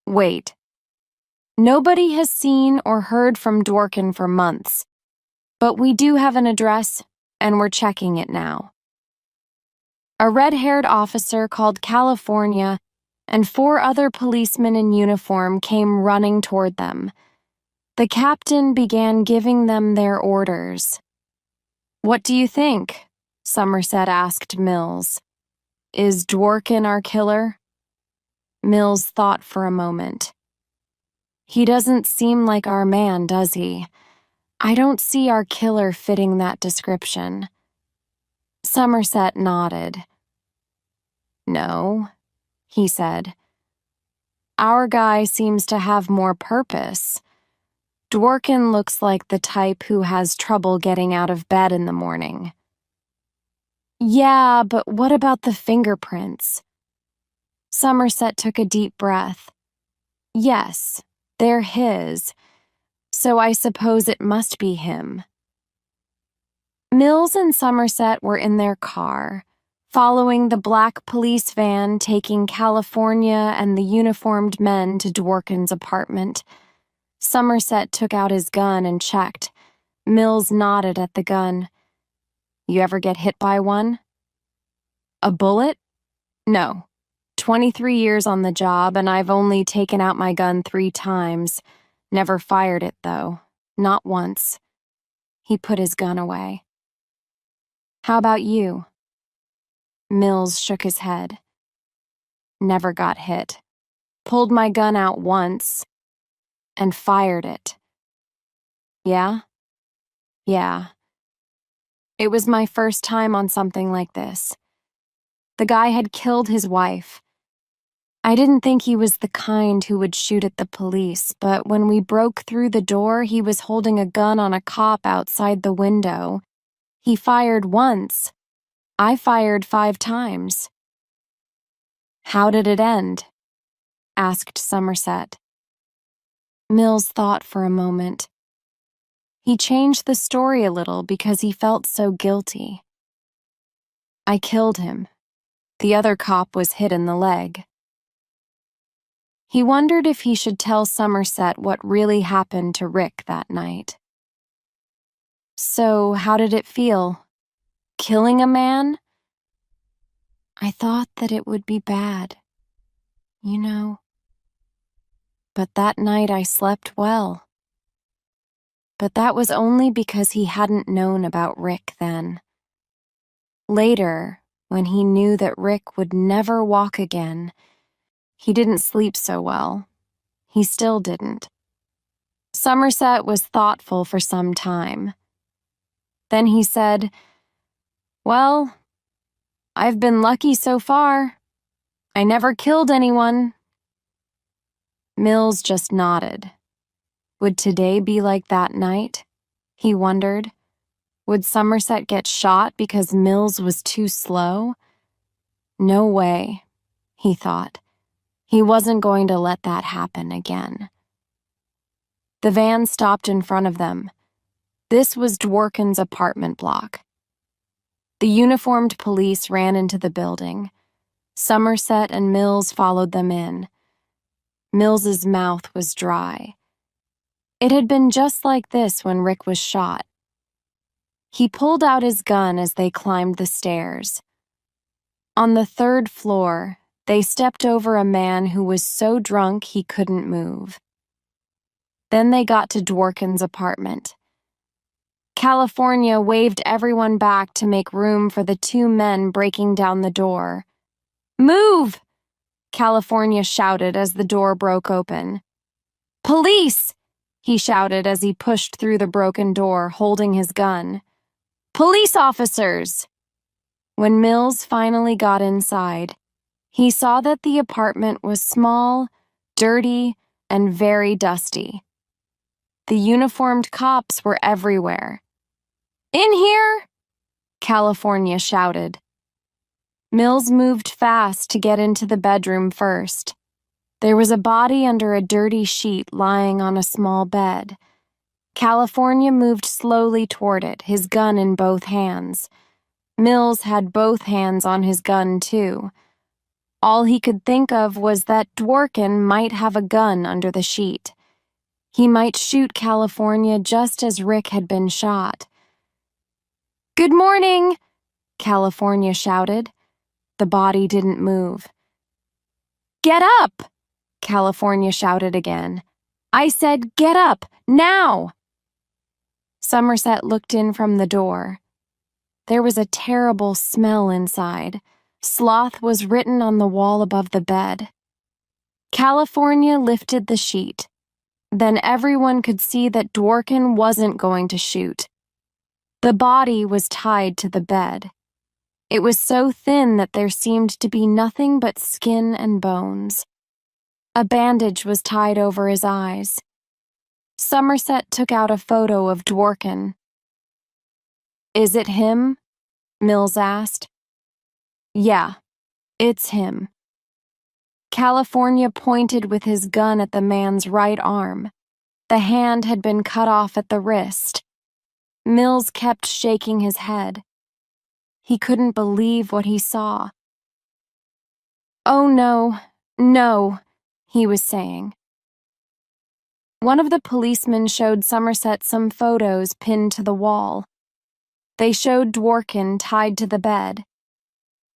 A: Wait. Nobody has seen or heard from Dworkin for months, but we do have an address, and we're checking it now. A red-haired officer called California and 4 other policemen in uniform came running toward them. The captain began giving them their orders. What do you think? Somerset asked Mills. Is Dworkin our killer? Mills thought for a moment. He doesn't seem like our man, does he? I don't see our killer fitting that description. Somerset nodded. No, he said. Our guy seems to have more purpose. Dworkin looks like the type who has trouble getting out of bed in the morning. Yeah, but what about the fingerprints? Somerset took a deep breath. Yes, they're his, so I suppose it must be him. Mills and Somerset were in their car, following the black police van taking California and the uniformed men to Dworkin's apartment. Somerset took out his gun and checked. Mills nodded at the gun. You ever get hit by one? A bullet? No. 23 years on the job, and I've only taken out my gun 3 times. Never fired it, though. Not once. He put his gun away. How about you? Mills shook his head. Never got hit. Pulled my gun out once and fired it. Yeah? Yeah. It was my first time on something like this. The guy had killed his wife. I didn't think he was the kind who would shoot at the police, but when we broke through the door, he was holding a gun on a cop outside the window. He fired once. I fired 5 times. How did it end? Asked Somerset. Mills thought for a moment. He changed the story a little because he felt so guilty. I killed him. The other cop was hit in the leg. He wondered if he should tell Somerset what really happened to Rick that night. So, how did it feel? Killing a man? I thought that it would be bad, you know. But that night I slept well. But that was only because he hadn't known about Rick then. Later, when he knew that Rick would never walk again, he didn't sleep so well. He still didn't. Somerset was thoughtful for some time. Then he said, Well, I've been lucky so far. I never killed anyone. Mills just nodded. Would today be like that night? He wondered. Would Somerset get shot because Mills was too slow? No way, he thought. He wasn't going to let that happen again. The van stopped in front of them. This was Dworkin's apartment block. The uniformed police ran into the building. Somerset and Mills followed them in. Mills's mouth was dry. It had been just like this when Rick was shot. He pulled out his gun as they climbed the stairs. On the third floor, they stepped over a man who was so drunk he couldn't move. Then they got to Dworkin's apartment. California waved everyone back to make room for the two men breaking down the door. "Move!" California shouted as the door broke open. "Police!" he shouted as he pushed through the broken door, holding his gun. "Police officers!" When Mills finally got inside, he saw that the apartment was small, dirty, and very dusty. The uniformed cops were everywhere. "In here!" California shouted. Mills moved fast to get into the bedroom first. There was a body under a dirty sheet lying on a small bed. California moved slowly toward it, his gun in both hands. Mills had both hands on his gun, too. All he could think of was that Dworkin might have a gun under the sheet. He might shoot California just as Rick had been shot. "Good morning!" California shouted. The body didn't move. "Get up!" California shouted again. "I said get up, now!" Somerset looked in from the door. There was a terrible smell inside. Sloth was written on the wall above the bed. California lifted the sheet. Then everyone could see that Dworkin wasn't going to shoot. The body was tied to the bed. It was so thin that there seemed to be nothing but skin and bones. A bandage was tied over his eyes. Somerset took out a photo of Dworkin. "Is it him?" Mills asked. "Yeah, it's him." California pointed with his gun at the man's right arm. The hand had been cut off at the wrist. Mills kept shaking his head. He couldn't believe what he saw. "Oh no, no," he was saying. One of the policemen showed Somerset some photos pinned to the wall. They showed Dworkin tied to the bed.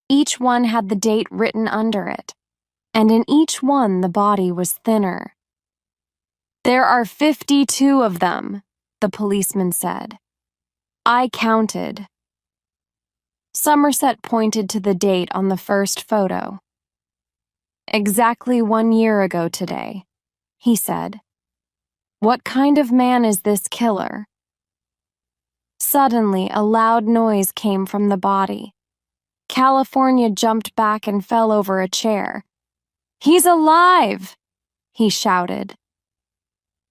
A: Each one had the date written under it, and in each one the body was thinner. "There are 52 of them," the policeman said. "I counted." Somerset pointed to the date on the first photo. "Exactly 1 year ago today," he said. "What kind of man is this killer?" Suddenly, a loud noise came from the body. California jumped back and fell over a chair. "He's alive!" he shouted.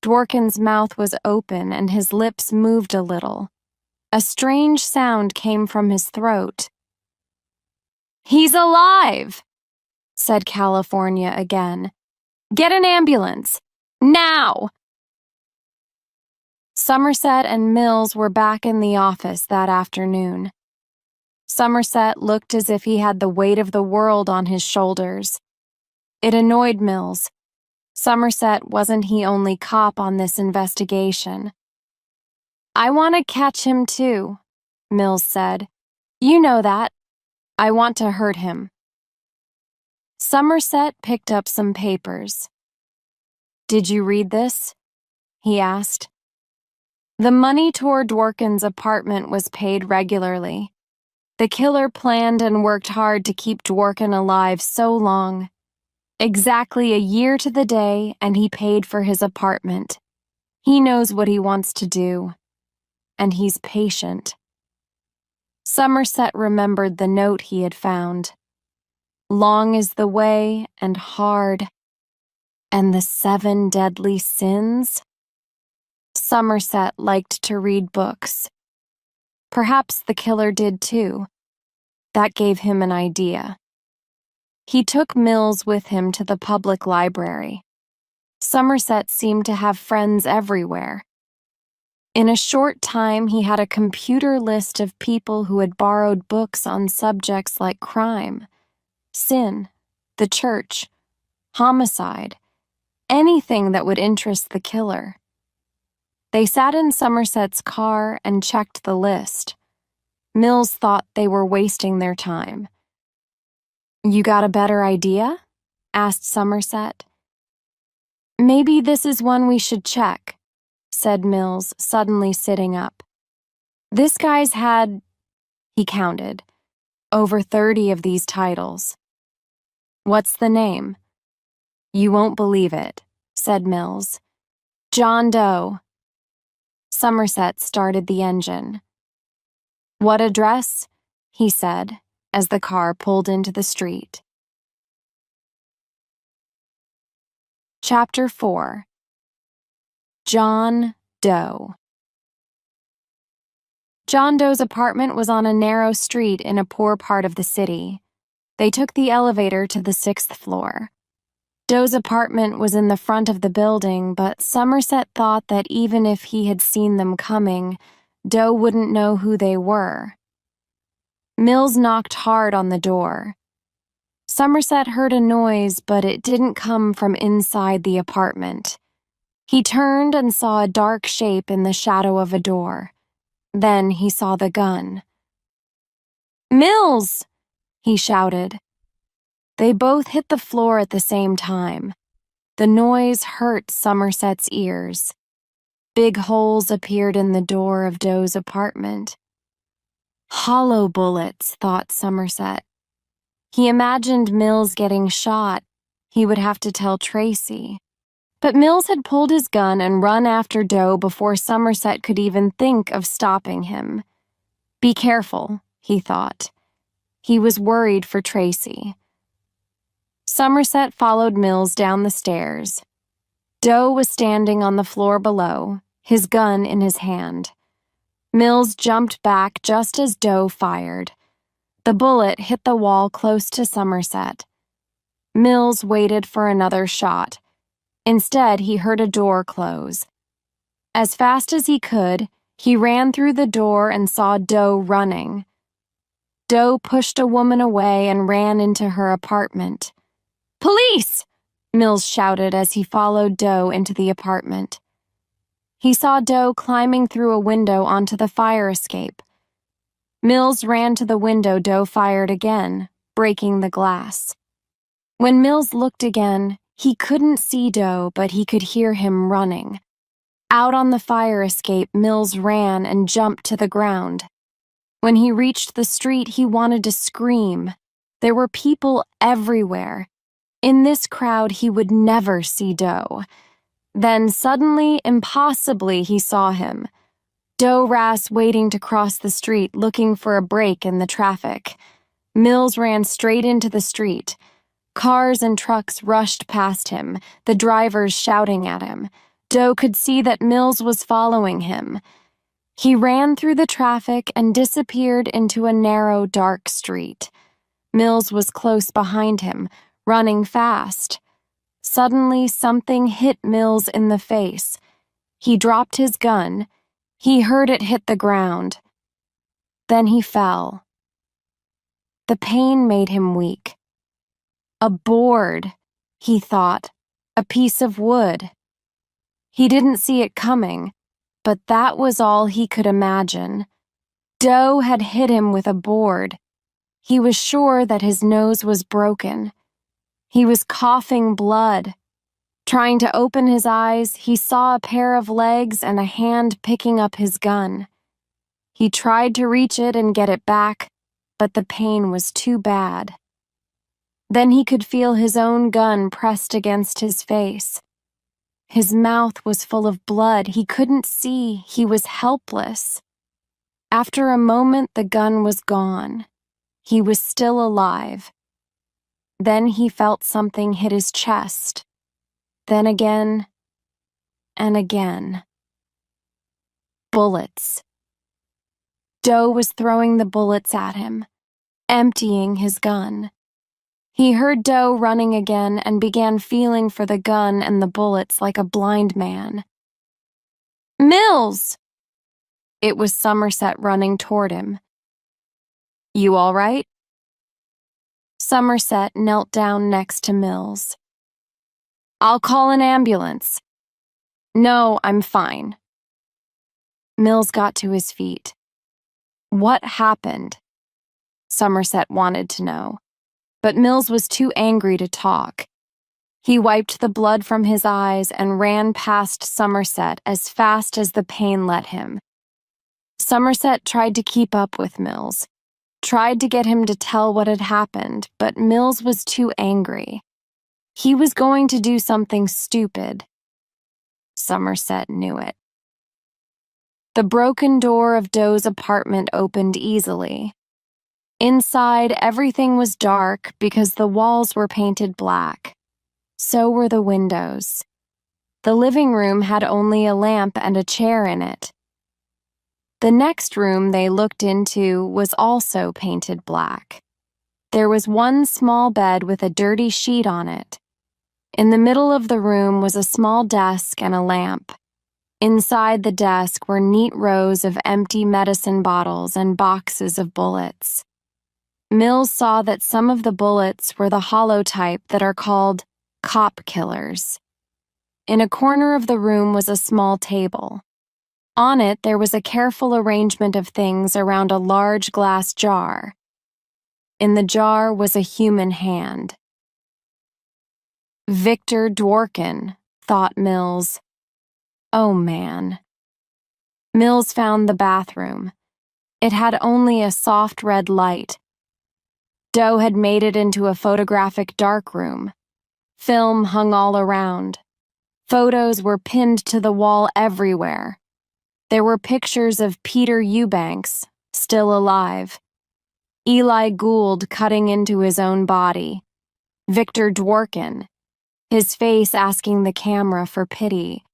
A: Dworkin's mouth was open and his lips moved a little. A strange sound came from his throat. "He's alive!" said California again. "Get an ambulance! Now!" Somerset and Mills were back in the office that afternoon. Somerset looked as if he had the weight of the world on his shoulders. It annoyed Mills. Somerset wasn't the only cop on this investigation. "I want to catch him too," Mills said. "You know that. I want to hurt him." Somerset picked up some papers. "Did you read this?" he asked. The money toward Dworkin's apartment was paid regularly. The killer planned and worked hard to keep Dworkin alive so long. Exactly a year to the day, and he paid for his apartment. He knows what he wants to do. And he's patient. Somerset remembered the note he had found. Long is the way and hard, and the 7 deadly sins? Somerset liked to read books. Perhaps the killer did too. That gave him an idea. He took Mills with him to the public library. Somerset seemed to have friends everywhere. In a short time, he had a computer list of people who had borrowed books on subjects like crime, sin, the church, homicide, anything that would interest the killer. They sat in Somerset's car and checked the list. Mills thought they were wasting their time. "You got a better idea?" asked Somerset. "Maybe this is one we should check," said Mills, suddenly sitting up. "This guy's had," he counted, "over 30 of these titles." "What's the name?" "You won't believe it," said Mills. "John Doe." Somerset started the engine. "What address?" he said, as the car pulled into the street. Chapter 4. John Doe. John Doe's apartment was on a narrow street in a poor part of the city. They took the elevator to the 6th floor. Doe's apartment was in the front of the building, but Somerset thought that even if he had seen them coming, Doe wouldn't know who they were. Mills knocked hard on the door. Somerset heard a noise, but it didn't come from inside the apartment. He turned and saw a dark shape in the shadow of a door. Then he saw the gun. "Mills!" he shouted. They both hit the floor at the same time. The noise hurt Somerset's ears. Big holes appeared in the door of Doe's apartment. Hollow bullets, thought Somerset. He imagined Mills getting shot. He would have to tell Tracy. But Mills had pulled his gun and run after Doe before Somerset could even think of stopping him. Be careful, he thought. He was worried for Tracy. Somerset followed Mills down the stairs. Doe was standing on the floor below, his gun in his hand. Mills jumped back just as Doe fired. The bullet hit the wall close to Somerset. Mills waited for another shot. Instead, he heard a door close. As fast as he could, he ran through the door and saw Doe running. Doe pushed a woman away and ran into her apartment. "Police!" Mills shouted as he followed Doe into the apartment. He saw Doe climbing through a window onto the fire escape. Mills ran to the window. Doe fired again, breaking the glass. When Mills looked again, he couldn't see Doe, but he could hear him running. Out on the fire escape, Mills ran and jumped to the ground. When he reached the street, he wanted to scream. There were people everywhere. In this crowd, he would never see Doe. Then suddenly, impossibly, he saw him. Doe Rass waiting to cross the street, looking for a break in the traffic. Mills ran straight into the street. Cars and trucks rushed past him, the drivers shouting at him. Doe could see that Mills was following him. He ran through the traffic and disappeared into a narrow, dark street. Mills was close behind him, running fast. Suddenly, something hit Mills in the face. He dropped his gun. He heard it hit the ground. Then he fell. The pain made him weak. A board, he thought, a piece of wood. He didn't see it coming, but that was all he could imagine. Doe had hit him with a board. He was sure that his nose was broken. He was coughing blood. Trying to open his eyes, he saw a pair of legs and a hand picking up his gun. He tried to reach it and get it back, but the pain was too bad. Then he could feel his own gun pressed against his face. His mouth was full of blood. He couldn't see. He was helpless. After a moment, the gun was gone. He was still alive. Then he felt something hit his chest. Then again, and again. Bullets. Doe was throwing the bullets at him, emptying his gun. He heard Doe running again and began feeling for the gun and the bullets like a blind man. "Mills!" It was Somerset running toward him. "You all right?" Somerset knelt down next to Mills. "I'll call an ambulance." "No, I'm fine." Mills got to his feet. What happened? Somerset wanted to know, but Mills was too angry to talk. He wiped the blood from his eyes and ran past Somerset as fast as the pain let him. Somerset tried to keep up with Mills, tried to get him to tell what had happened, but Mills was too angry. He was going to do something stupid. Somerset knew it. The broken door of Doe's apartment opened easily. Inside, everything was dark because the walls were painted black. So were the windows. The living room had only a lamp and a chair in it. The next room they looked into was also painted black. There was one small bed with a dirty sheet on it. In the middle of the room was a small desk and a lamp. Inside the desk were neat rows of empty medicine bottles and boxes of bullets. Mills saw that some of the bullets were the hollow type that are called cop killers. In a corner of the room was a small table. On it, there was a careful arrangement of things around a large glass jar. In the jar was a human hand. Victor Dworkin, thought Mills. Oh, man. Mills found the bathroom. It had only a soft red light. Doe had made it into a photographic darkroom. Film hung all around. Photos were pinned to the wall everywhere. There were pictures of Peter Eubanks, still alive. Eli Gould cutting into his own body. Victor Dworkin, his face asking the camera for pity.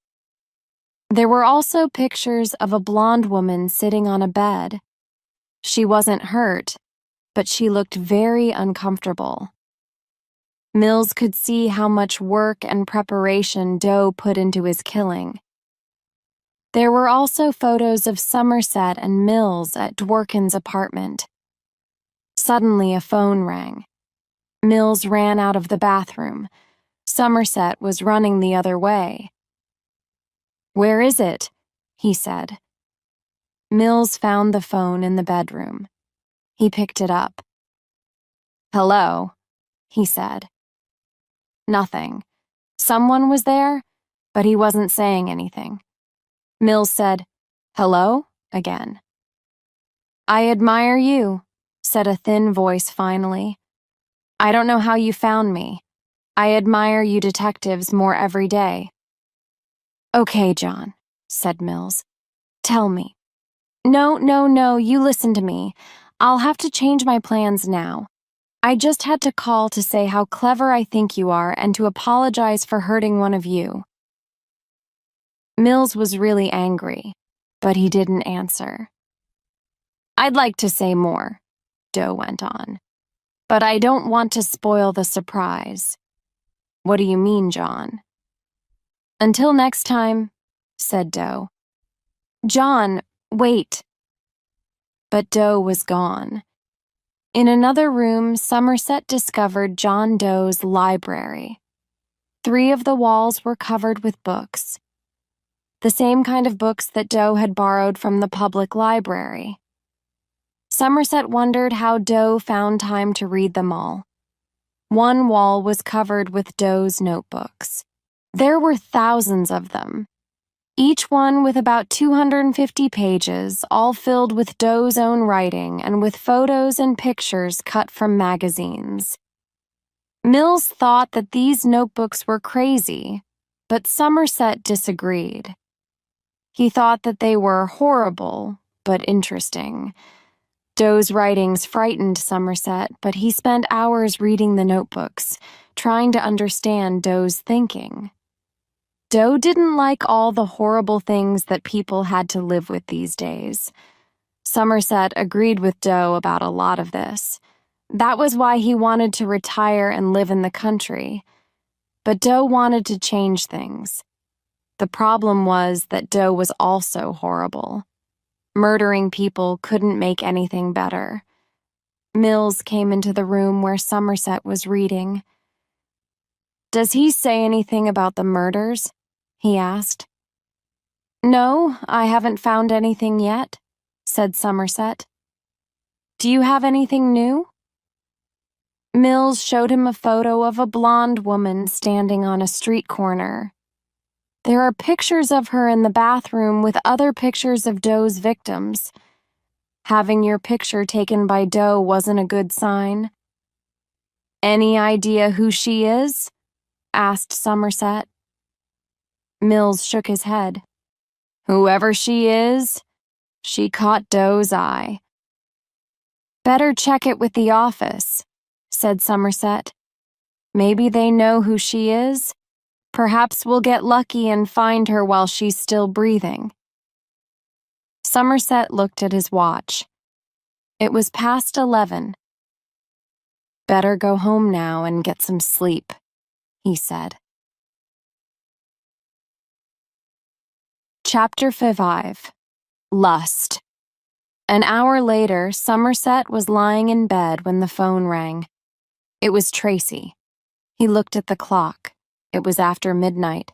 A: There were also pictures of a blonde woman sitting on a bed. She wasn't hurt, but she looked very uncomfortable. Mills could see how much work and preparation Doe put into his killing. There were also photos of Somerset and Mills at Dworkin's apartment. Suddenly, a phone rang. Mills ran out of the bathroom. Somerset was running the other way. "Where is it?" he said. Mills found the phone in the bedroom. He picked it up. "Hello," he said. Nothing. Someone was there, but he wasn't saying anything. Mills said, "Hello?" again. "I admire you," said a thin voice finally. "I don't know how you found me. I admire you detectives more every day." "Okay, John," said Mills. "Tell me." No, you listen to me. I'll have to change my plans now. I just had to call to say how clever I think you are and to apologize for hurting one of you." Mills was really angry, but he didn't answer. "I'd like to say more," Doe went on, "but I don't want to spoil the surprise." "What do you mean, John?" "Until next time," said Doe. "John, wait." But Doe was gone. In another room, Somerset discovered John Doe's library. 3 of the walls were covered with books. The same kind of books that Doe had borrowed from the public library. Somerset wondered how Doe found time to read them all. One wall was covered with Doe's notebooks. There were thousands of them, each one with about 250 pages, all filled with Doe's own writing and with photos and pictures cut from magazines. Mills thought that these notebooks were crazy, but Somerset disagreed. He thought that they were horrible, but interesting. Doe's writings frightened Somerset, but he spent hours reading the notebooks, trying to understand Doe's thinking. Doe didn't like all the horrible things that people had to live with these days. Somerset agreed with Doe about a lot of this. That was why he wanted to retire and live in the country. But Doe wanted to change things. The problem was that Doe was also horrible. Murdering people couldn't make anything better. Mills came into the room where Somerset was reading. "Does he say anything about the murders?" he asked. "No, I haven't found anything yet," said Somerset. "Do you have anything new?" Mills showed him a photo of a blonde woman standing on a street corner. "There are pictures of her in the bathroom with other pictures of Doe's victims. Having your picture taken by Doe wasn't a good sign." "Any idea who she is?" asked Somerset. Mills shook his head. "Whoever she is, she caught Doe's eye." "Better check it with the office," said Somerset. "Maybe they know who she is. Perhaps we'll get lucky and find her while she's still breathing." Somerset looked at his watch. It was past 11. "Better go home now and get some sleep," he said. Chapter 5. Lust. An hour later, Somerset was lying in bed when the phone rang. It was Tracy. He looked at the clock. It was after midnight.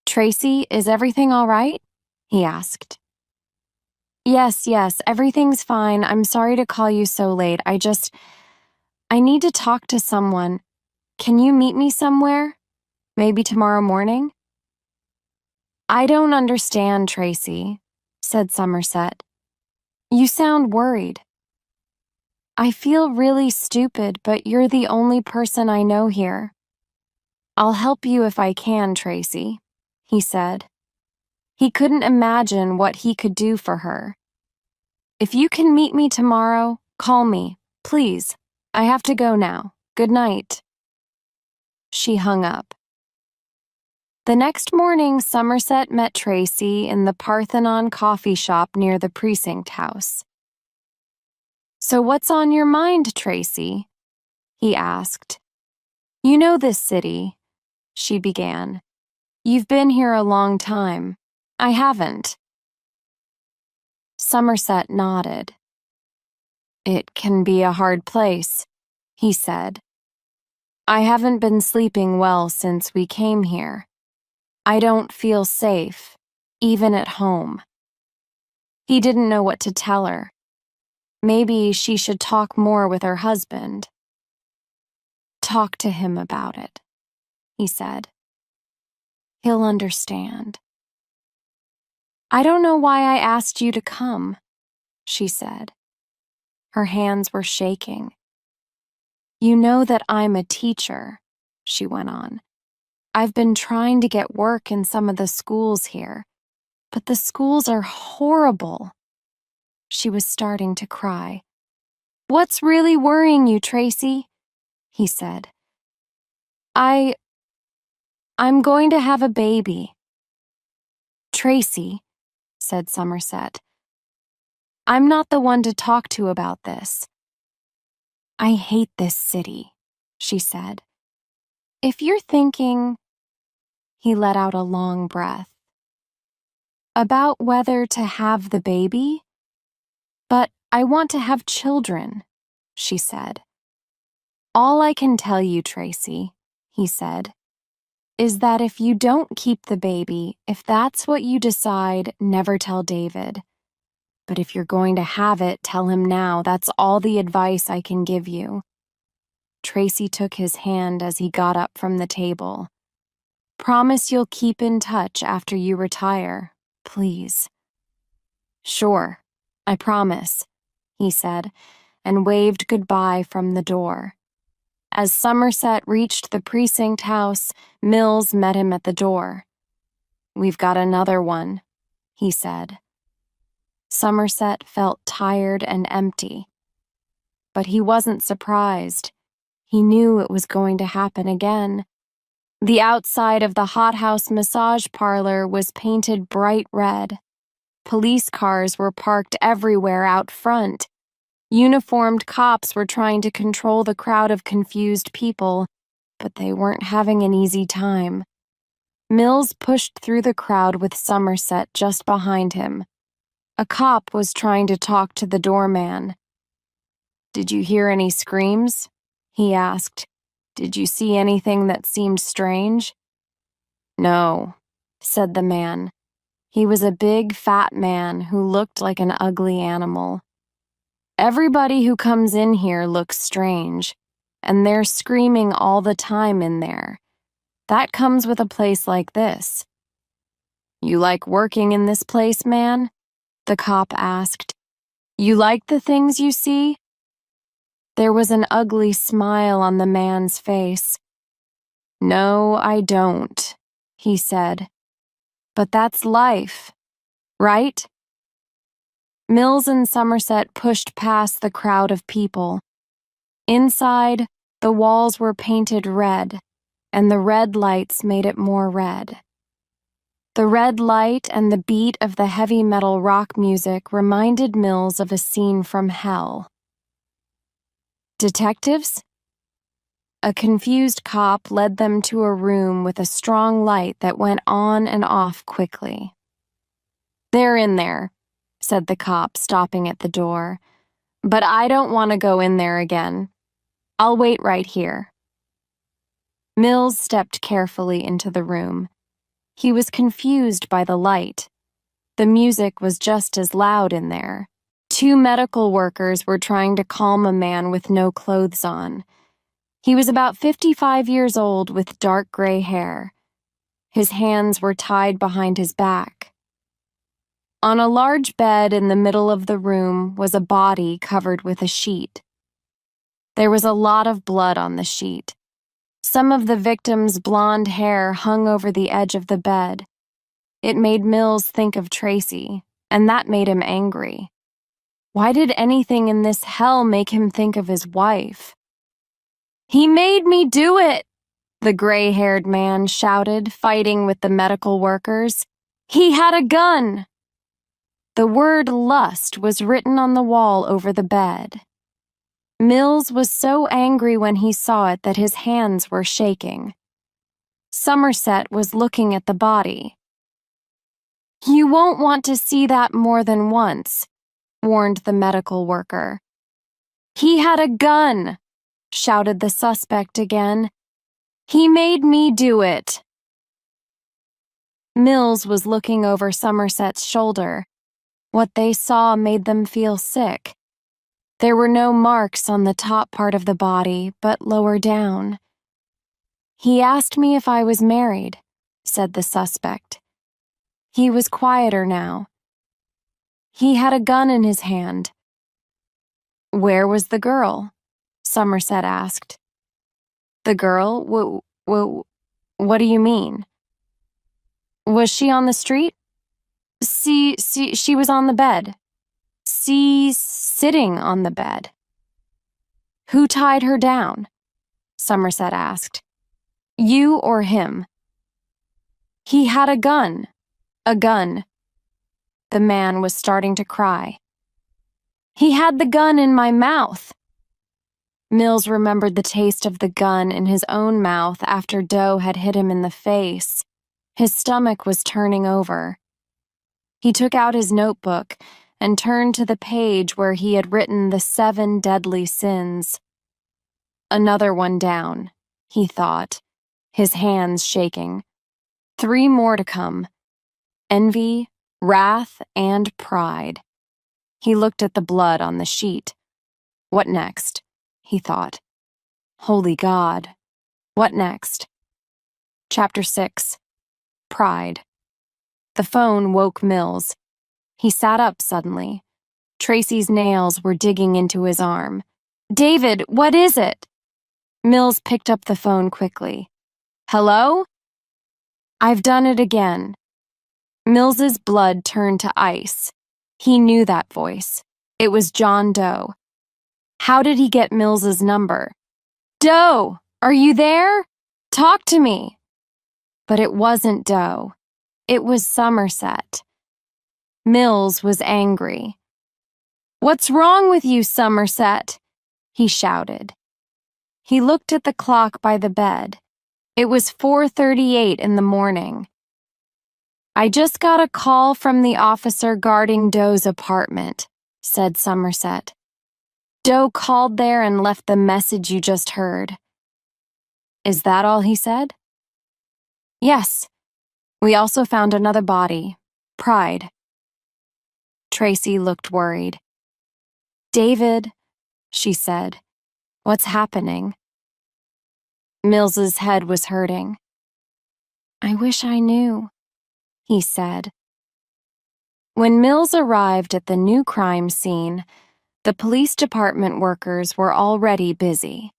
A: "Tracy, is everything all right?" he asked. Yes, everything's fine. I'm sorry to call you so late. I need to talk to someone. Can you meet me somewhere? Maybe tomorrow morning?" "I don't understand, Tracy," said Somerset. "You sound worried." "I feel really stupid, but you're the only person I know here." "I'll help you if I can, Tracy," he said. He couldn't imagine what he could do for her. "If you can meet me tomorrow, call me, please. I have to go now. Good night." She hung up. The next morning, Somerset met Tracy in the Parthenon coffee shop near the precinct house. "So what's on your mind, Tracy?" he asked. "You know this city," she began. "You've been here a long time. I haven't." Somerset nodded. "It can be a hard place," he said. "I haven't been sleeping well since we came here. I don't feel safe, even at home." He didn't know what to tell her. Maybe she should talk more with her husband. "Talk to him about it," he said. "He'll understand." "I don't know why I asked you to come," she said. Her hands were shaking. "You know that I'm a teacher," she went on. "I've been trying to get work in some of the schools here, but the schools are horrible." She was starting to cry. "What's really worrying you, Tracy?" he said. I'm going to have a baby." "Tracy," said Somerset, "I'm not the one to talk to about this." "I hate this city," she said. "If you're thinking—" He let out a long breath. "About whether to have the baby? But I want to have children," she said. "All I can tell you, Tracy," he said, "is that if you don't keep the baby, if that's what you decide, never tell David. But if you're going to have it, tell him now. That's all the advice I can give you." Tracy took his hand as he got up from the table. "Promise you'll keep in touch after you retire, please." "Sure, I promise," he said, and waved goodbye from the door. As Somerset reached the precinct house, Mills met him at the door. "We've got another one," he said. Somerset felt tired and empty. But he wasn't surprised. He knew it was going to happen again. The outside of the hothouse massage parlor was painted bright red. Police cars were parked everywhere out front. Uniformed cops were trying to control the crowd of confused people, but they weren't having an easy time. Mills pushed through the crowd with Somerset just behind him. A cop was trying to talk to the doorman. "Did you hear any screams?" he asked. "Did you see anything that seemed strange?" "No," said the man. He was a big, fat man who looked like an ugly animal. "Everybody who comes in here looks strange, and they're screaming all the time in there. That comes with a place like this." "You like working in this place, man?" the cop asked. "You like the things you see?" There was an ugly smile on the man's face. "No, I don't," he said. "But that's life, right?" Mills and Somerset pushed past the crowd of people. Inside, the walls were painted red, and the red lights made it more red. The red light and the beat of the heavy metal rock music reminded Mills of a scene from hell. "Detectives?" A confused cop led them to a room with a strong light that went on and off quickly. "They're in there," said the cop, stopping at the door. "But I don't want to go in there again. I'll wait right here." Mills stepped carefully into the room. He was confused by the light. The music was just as loud in there. Two medical workers were trying to calm a man with no clothes on. He was about 55 years old with dark gray hair. His hands were tied behind his back. On a large bed in the middle of the room was a body covered with a sheet. There was a lot of blood on the sheet. Some of the victim's blonde hair hung over the edge of the bed. It made Mills think of Tracy, and that made him angry. Why did anything in this hell make him think of his wife? "He made me do it!" the gray-haired man shouted, fighting with the medical workers. "He had a gun!" The word lust was written on the wall over the bed. Mills was so angry when he saw it that his hands were shaking. Somerset was looking at the body. "You won't want to see that more than once," warned the medical worker. "He had a gun!" shouted the suspect again. "He made me do it." Mills was looking over Somerset's shoulder. What they saw made them feel sick. There were no marks on the top part of the body, but lower down. "He asked me if I was married," said the suspect. He was quieter now. "He had a gun in his hand." "Where was the girl?" Somerset asked. "The girl? What do you mean?" "Was she on the street?" She was on the bed. Sitting on the bed." "Who tied her down?" Somerset asked. "You or him?" "He had a gun. A gun." The man was starting to cry. "He had the gun in my mouth." Mills remembered the taste of the gun in his own mouth after Doe had hit him in the face. His stomach was turning over. He took out his notebook and turned to the page where he had written the 7 deadly sins. Another one down, he thought, his hands shaking. 3 more to come: envy, wrath, and pride. He looked at the blood on the sheet. What next? He thought. Holy God. What next? Chapter 6. Pride. The phone woke Mills. He sat up suddenly. Tracy's nails were digging into his arm. "David, what is it?" Mills picked up the phone quickly. "Hello?" "I've done it again." Mills's blood turned to ice. He knew that voice. It was John Doe. How did he get Mills's number? Doe, are you there? Talk to me. But it wasn't Doe. It was Somerset. Mills was angry. What's wrong with you, Somerset? He shouted. He looked at the clock by the bed. It was 4:38 in the morning. I just got a call from the officer guarding Doe's apartment, said Somerset. Doe called there and left the message you just heard. Is that all he said? Yes. We also found another body. Pride. Tracy looked worried. David, she said, what's happening? Mills's head was hurting. I wish I knew, he said. When Mills arrived at the new crime scene, the police department workers were already busy.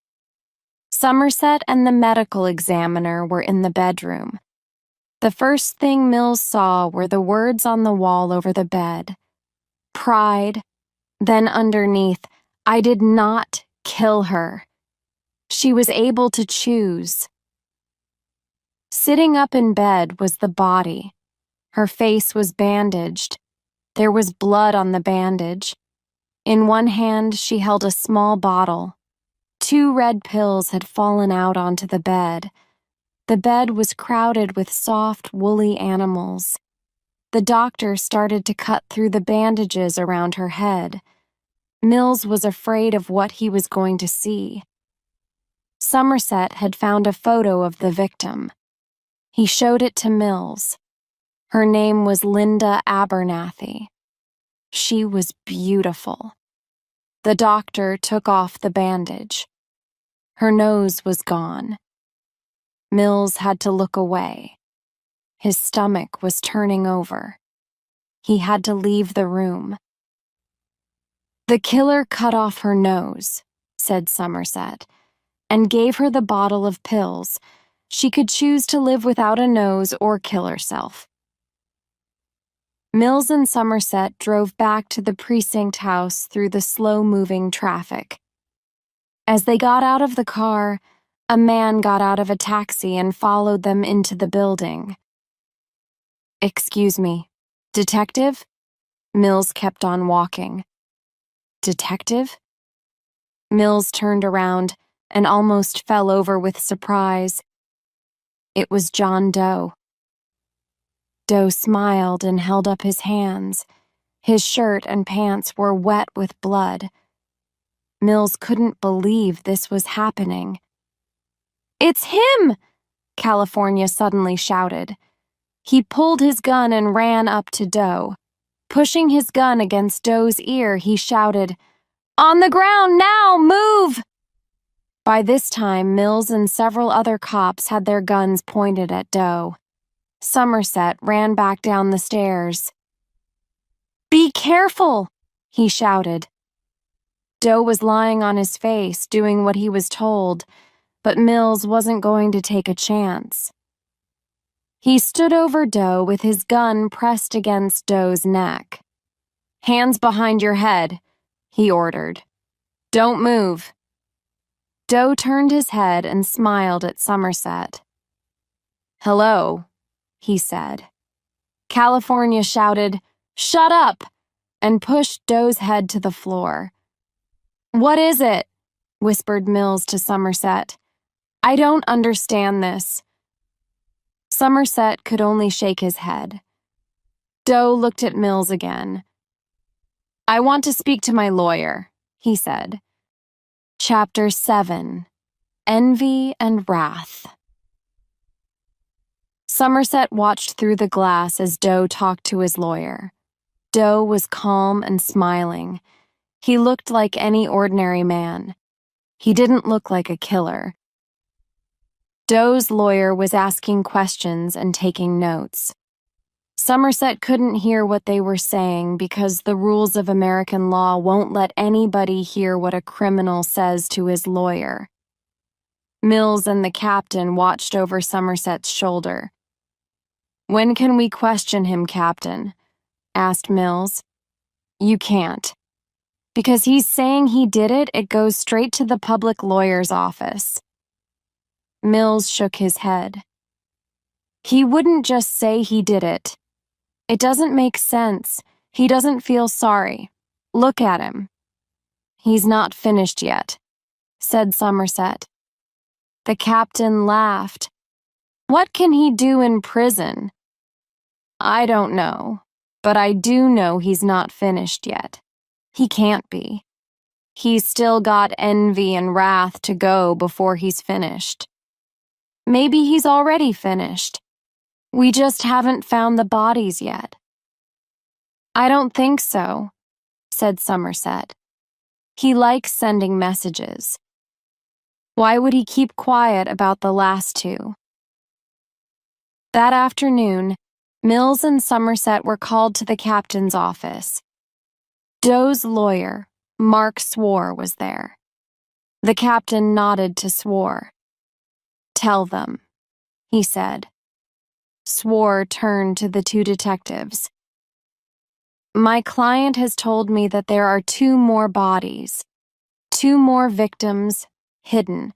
A: Somerset and the medical examiner were in the bedroom. The first thing Mills saw were the words on the wall over the bed. Pride. Then underneath, I did not kill her. She was able to choose. Sitting up in bed was the body. Her face was bandaged. There was blood on the bandage. In one hand, she held a small bottle. 2 red pills had fallen out onto the bed. The bed was crowded with soft, woolly animals. The doctor started to cut through the bandages around her head. Mills was afraid of what he was going to see. Somerset had found a photo of the victim. He showed it to Mills. Her name was Linda Abernathy. She was beautiful. The doctor took off the bandage. Her nose was gone. Mills had to look away. His stomach was turning over. He had to leave the room. The killer cut off her nose, said Somerset, and gave her the bottle of pills. She could choose to live without a nose or kill herself. Mills and Somerset drove back to the precinct house through the slow-moving traffic. As they got out of the car, a man got out of a taxi and followed them into the building. Excuse me, detective? Mills kept on walking. Detective? Mills turned around and almost fell over with surprise. It was John Doe. Doe smiled and held up his hands. His shirt and pants were wet with blood. Mills couldn't believe this was happening. It's him! California suddenly shouted. He pulled his gun and ran up to Doe. Pushing his gun against Doe's ear, he shouted, On the ground now! Move! By this time, Mills and several other cops had their guns pointed at Doe. Somerset ran back down the stairs. Be careful! He shouted. Doe was lying on his face, doing what he was told, but Mills wasn't going to take a chance. He stood over Doe with his gun pressed against Doe's neck. Hands behind your head, he ordered. Don't move. Doe turned his head and smiled at Somerset. Hello, he said. California shouted, Shut up, and pushed Doe's head to the floor. What is it? Whispered Mills to Somerset. I don't understand this. Somerset could only shake his head. Doe looked at Mills again. I want to speak to my lawyer, he said. Chapter 7. Envy and Wrath. Somerset watched through the glass as Doe talked to his lawyer. Doe was calm and smiling. He looked like any ordinary man. He didn't look like a killer. Doe's lawyer was asking questions and taking notes. Somerset couldn't hear what they were saying because the rules of American law won't let anybody hear what a criminal says to his lawyer. Mills and the captain watched over Somerset's shoulder. When can we question him, Captain? Asked Mills. You can't. Because he's saying he did it, it goes straight to the public lawyer's office. Mills shook his head. He wouldn't just say he did it. It doesn't make sense. He doesn't feel sorry. Look at him. He's not finished yet, said Somerset. The captain laughed. What can he do in prison? I don't know, but I do know he's not finished yet. He can't be. He's still got envy and wrath to go before he's finished. Maybe he's already finished. We just haven't found the bodies yet. I don't think so, said Somerset. He likes sending messages. Why would he keep quiet about the last two? That afternoon, Mills and Somerset were called to the captain's office. Doe's lawyer, Mark Swore, was there. The captain nodded to Swore. Tell them, he said. Swore turned to the two detectives. My client has told me that there are 2 more bodies, 2 more victims, hidden.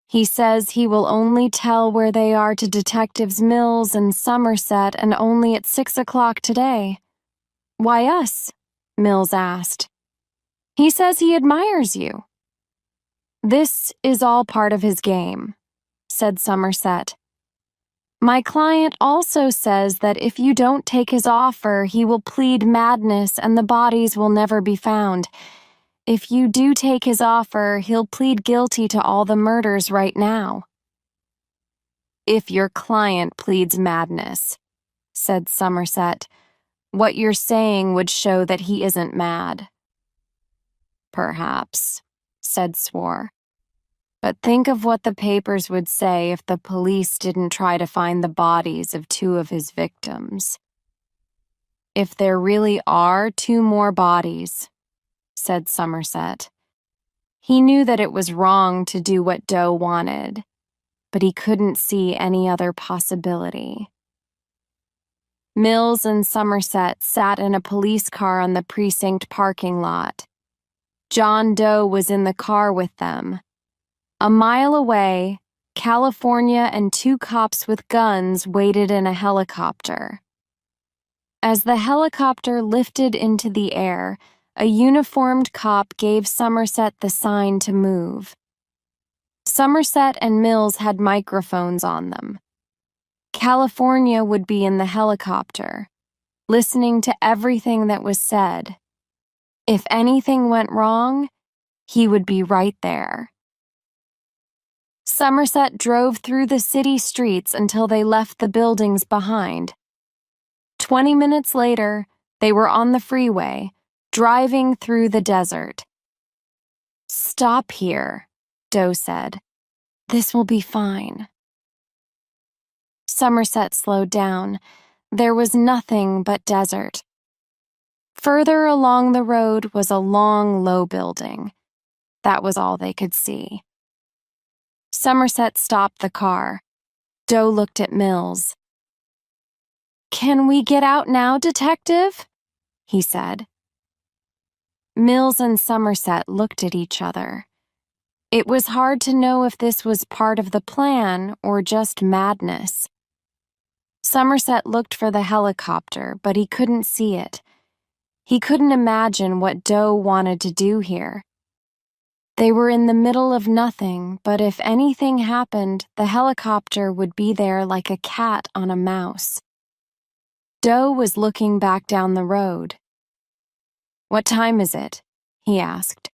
A: He says he will only tell where they are to Detectives Mills and Somerset, and only at 6 o'clock today. Why us? Mills asked. He says he admires you. This is all part of his game, said Somerset. My client also says that if you don't take his offer, he will plead madness and the bodies will never be found. If you do take his offer, he'll plead guilty to all the murders right now. If your client pleads madness, said Somerset, what you're saying would show that he isn't mad. Perhaps, said Swore. But think of what the papers would say if the police didn't try to find the bodies of 2 of his victims. If there really are 2 more bodies, said Somerset. He knew that it was wrong to do what Doe wanted, but he couldn't see any other possibility. Mills and Somerset sat in a police car on the precinct parking lot. John Doe was in the car with them. A mile away, California and 2 cops with guns waited in a helicopter. As the helicopter lifted into the air, a uniformed cop gave Somerset the sign to move. Somerset and Mills had microphones on them. California would be in the helicopter, listening to everything that was said. If anything went wrong, he would be right there. Somerset drove through the city streets until they left the buildings behind. 20 minutes later, they were on the freeway, driving through the desert. Stop here, Doe said. This will be fine. Somerset slowed down. There was nothing but desert. Further along the road was a long, low building. That was all they could see. Somerset stopped the car. Doe looked at Mills. Can we get out now, detective? He said. Mills and Somerset looked at each other. It was hard to know if this was part of the plan or just madness. Somerset looked for the helicopter, but he couldn't see it. He couldn't imagine what Doe wanted to do here. They were in the middle of nothing, but if anything happened, the helicopter would be there like a cat on a mouse. Doe was looking back down the road. What time is it? He asked.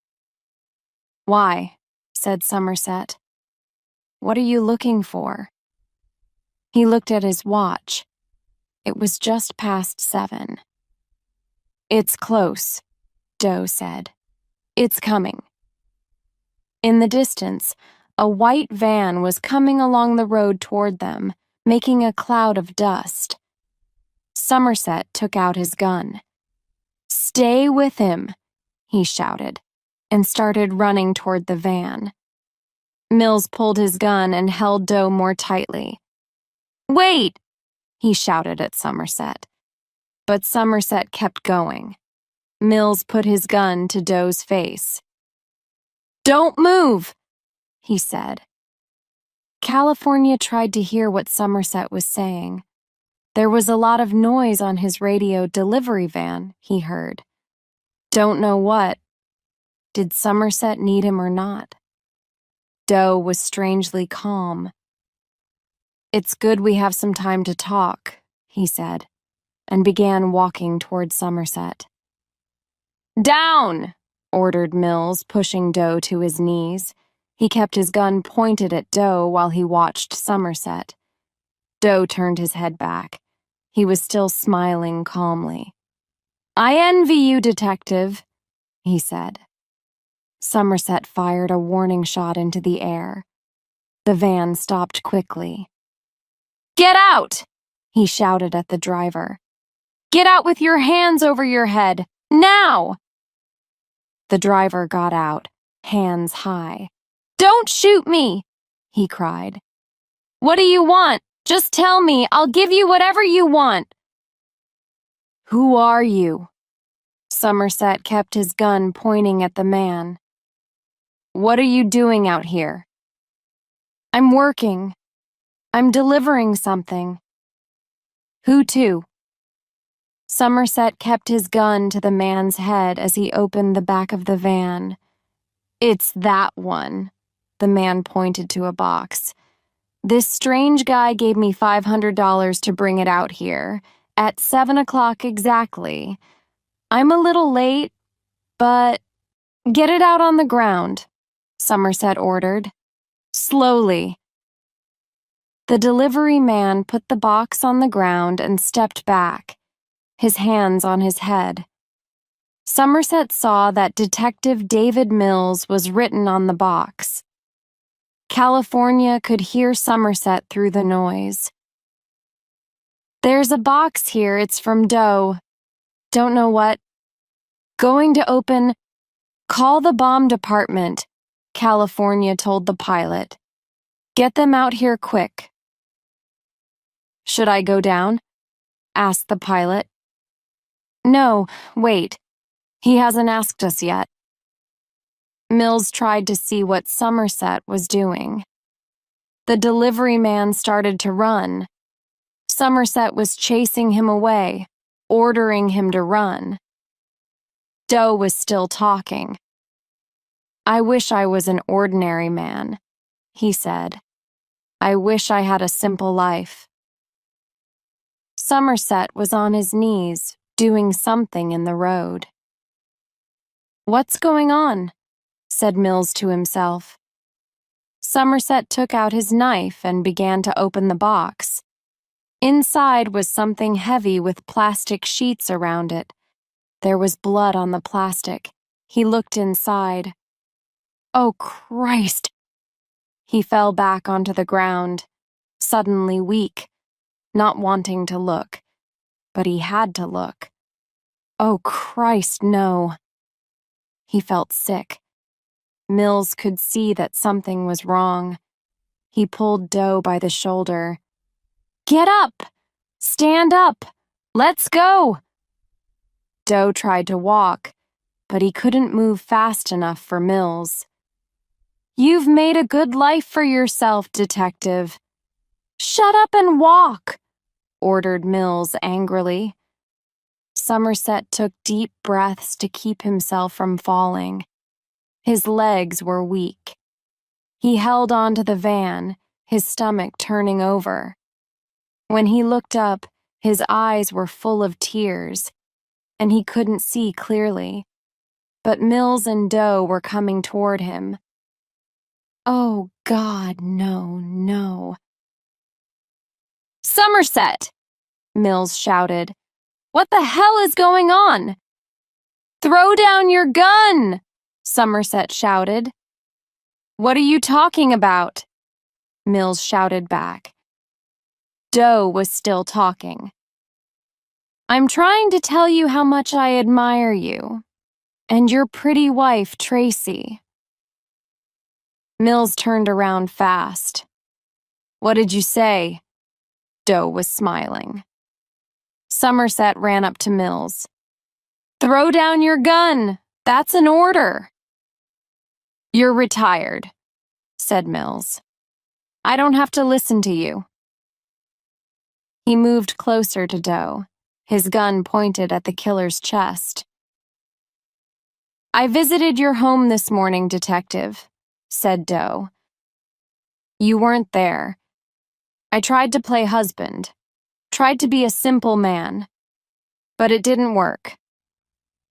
A: Why? Said Somerset. What are you looking for? He looked at his watch. It was just past 7. It's close, Doe said. It's coming. In the distance, a white van was coming along the road toward them, making a cloud of dust. Somerset took out his gun. Stay with him, he shouted, and started running toward the van. Mills pulled his gun and held Doe more tightly. Wait, he shouted at Somerset. But Somerset kept going. Mills put his gun to Doe's face. "Don't move," he said. California tried to hear what Somerset was saying. There was a lot of noise on his radio delivery van, he heard. Don't know what. Did Somerset need him or not? Doe was strangely calm. "It's good we have some time to talk," he said, and began walking toward Somerset. "Down!" ordered Mills, pushing Doe to his knees. He kept his gun pointed at Doe while he watched Somerset. Doe turned his head back. He was still smiling calmly. "I envy you, Detective," he said. Somerset fired a warning shot into the air. The van stopped quickly. "Get out!" he shouted at the driver. "Get out with your hands over your head! Now!" The driver got out, hands high. "Don't shoot me!" he cried. "What do you want? Just tell me. I'll give you whatever you want." "Who are you?" Somerset kept his gun pointing at the man. "What are you doing out here?" "I'm working. I'm delivering something." "Who to?" Somerset kept his gun to the man's head as he opened the back of the van. "It's that one." The man pointed to a box. "This strange guy gave me $500 to bring it out here, at 7 o'clock exactly. I'm a little late, but get it out on the ground," Somerset ordered. "Slowly." The delivery man put the box on the ground and stepped back, his hands on his head. Somerset saw that Detective David Mills was written on the box. California could hear Somerset through the noise. "There's a box here. It's from Doe. Don't know what. Going to open. Call the bomb department," California told the pilot. "Get them out here quick." "Should I go down?" asked the pilot. "No, wait. He hasn't asked us yet." Mills tried to see what Somerset was doing. The delivery man started to run. Somerset was chasing him away, ordering him to run. Doe was still talking. "I wish I was an ordinary man," he said. "I wish I had a simple life." Somerset was on his knees, doing something in the road. "What's going on?" said Mills to himself. Somerset took out his knife and began to open the box. Inside was something heavy with plastic sheets around it. There was blood on the plastic. He looked inside. "Oh, Christ!" He fell back onto the ground, suddenly weak, not wanting to look. But he had to look. Oh, Christ, no. He felt sick. Mills could see that something was wrong. He pulled Doe by the shoulder. "Get up! Stand up! Let's go!" Doe tried to walk, but he couldn't move fast enough for Mills. "You've made a good life for yourself, Detective." "Shut up and walk," ordered Mills angrily. Somerset took deep breaths to keep himself from falling. His legs were weak. He held onto the van, his stomach turning over. When he looked up, his eyes were full of tears, and he couldn't see clearly. But Mills and Doe were coming toward him. Oh, God, no, no. "Somerset!" Mills shouted. "What the hell is going on?" "Throw down your gun!" Somerset shouted. "What are you talking about?" Mills shouted back. Doe was still talking. "I'm trying to tell you how much I admire you, and your pretty wife, Tracy." Mills turned around fast. "What did you say?" Doe was smiling. Somerset ran up to Mills. Throw down your gun. That's an order. You're retired, said Mills. I don't have to listen to you. He moved closer to Doe, his gun pointed at the killer's chest. I visited your home this morning, Detective, said Doe. You weren't there. I tried to play husband, tried to be a simple man, but it didn't work.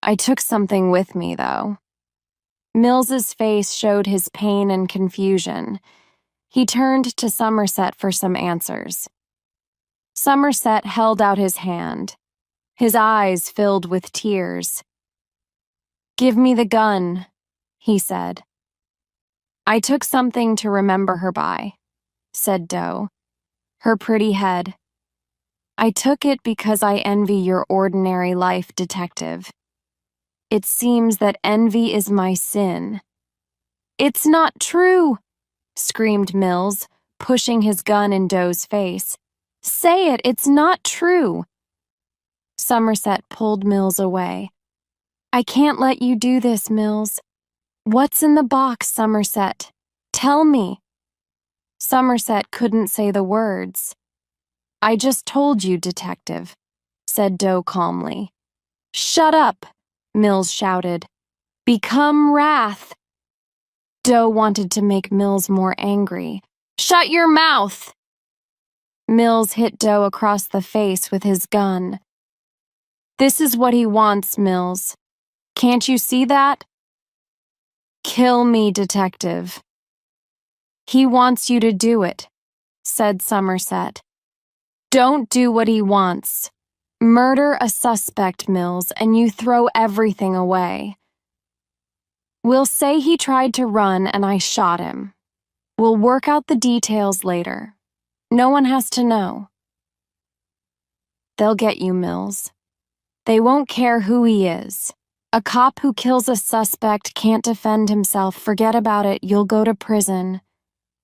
A: I took something with me, though. Mills's face showed his pain and confusion. He turned to Somerset for some answers. Somerset held out his hand, his eyes filled with tears. Give me the gun, he said. I took something to remember her by, said Doe, her pretty head. I took it because I envy your ordinary life, Detective. It seems that envy is my sin. It's not true, screamed Mills, pushing his gun in Doe's face. Say it, it's not true. Somerset pulled Mills away. I can't let you do this, Mills. What's in the box, Somerset? Tell me. Somerset couldn't say the words. I just told you, Detective, said Doe calmly. Shut up, Mills shouted. Become wrath. Doe wanted to make Mills more angry. Shut your mouth! Mills hit Doe across the face with his gun. This is what he wants, Mills. Can't you see that? Kill me, Detective. He wants you to do it, said Somerset. Don't do what he wants. Murder a suspect, Mills, and you throw everything away. We'll say he tried to run and I shot him. We'll work out the details later. No one has to know. They'll get you, Mills. They won't care who he is. A cop who kills a suspect can't defend himself. Forget about it. You'll go to prison.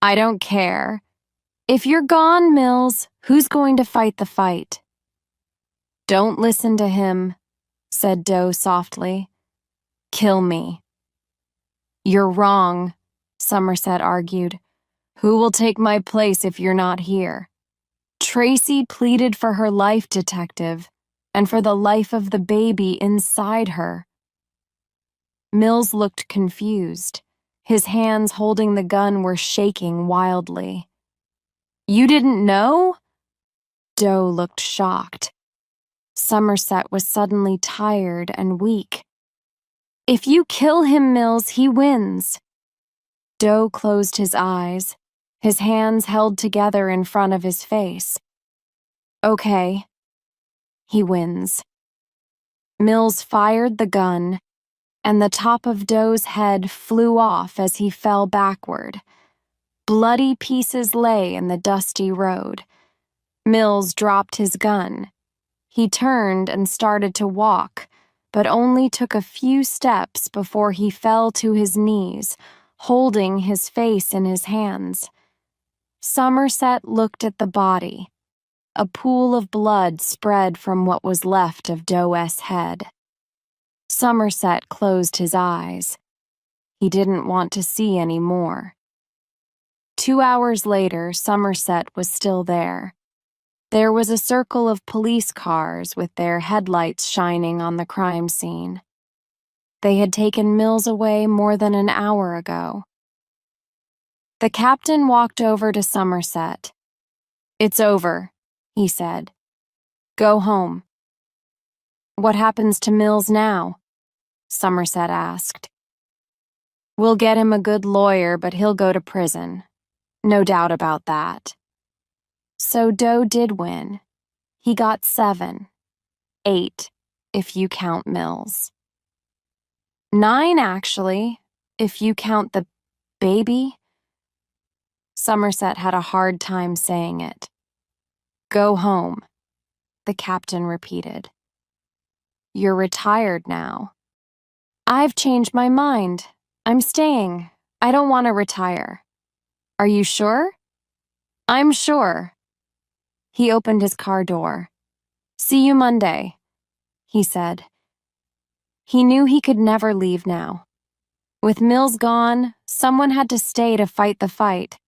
A: I don't care. If you're gone, Mills, who's going to fight the fight? Don't listen to him, said Doe softly. Kill me. You're wrong, Somerset argued. Who will take my place if you're not here? Tracy pleaded for her life, Detective, and for the life of the baby inside her. Mills looked confused. His hands holding the gun were shaking wildly. You didn't know? Doe looked shocked. Somerset was suddenly tired and weak. If you kill him, Mills, he wins. Doe closed his eyes, his hands held together in front of his face. Okay. He wins. Mills fired the gun, and the top of Doe's head flew off as he fell backward. Bloody pieces lay in the dusty road. Mills dropped his gun. He turned and started to walk, but only took a few steps before he fell to his knees, holding his face in his hands. Somerset looked at the body. A pool of blood spread from what was left of Doe's head. Somerset closed his eyes. He didn't want to see any more. 2 hours later, Somerset was still there. There was a circle of police cars with their headlights shining on the crime scene. They had taken Mills away more than an hour ago. The captain walked over to Somerset. It's over, he said. Go home. What happens to Mills now? Somerset asked. We'll get him a good lawyer, but he'll go to prison. No doubt about that. So Doe did win. He got 7. 8, if you count Mills. 9, actually, if you count the baby. Somerset had a hard time saying it. Go home, the captain repeated. You're retired now. I've changed my mind. I'm staying. I don't want to retire. Are you sure? I'm sure. He opened his car door. See you Monday, he said. He knew he could never leave now. With Mills gone, someone had to stay to fight the fight.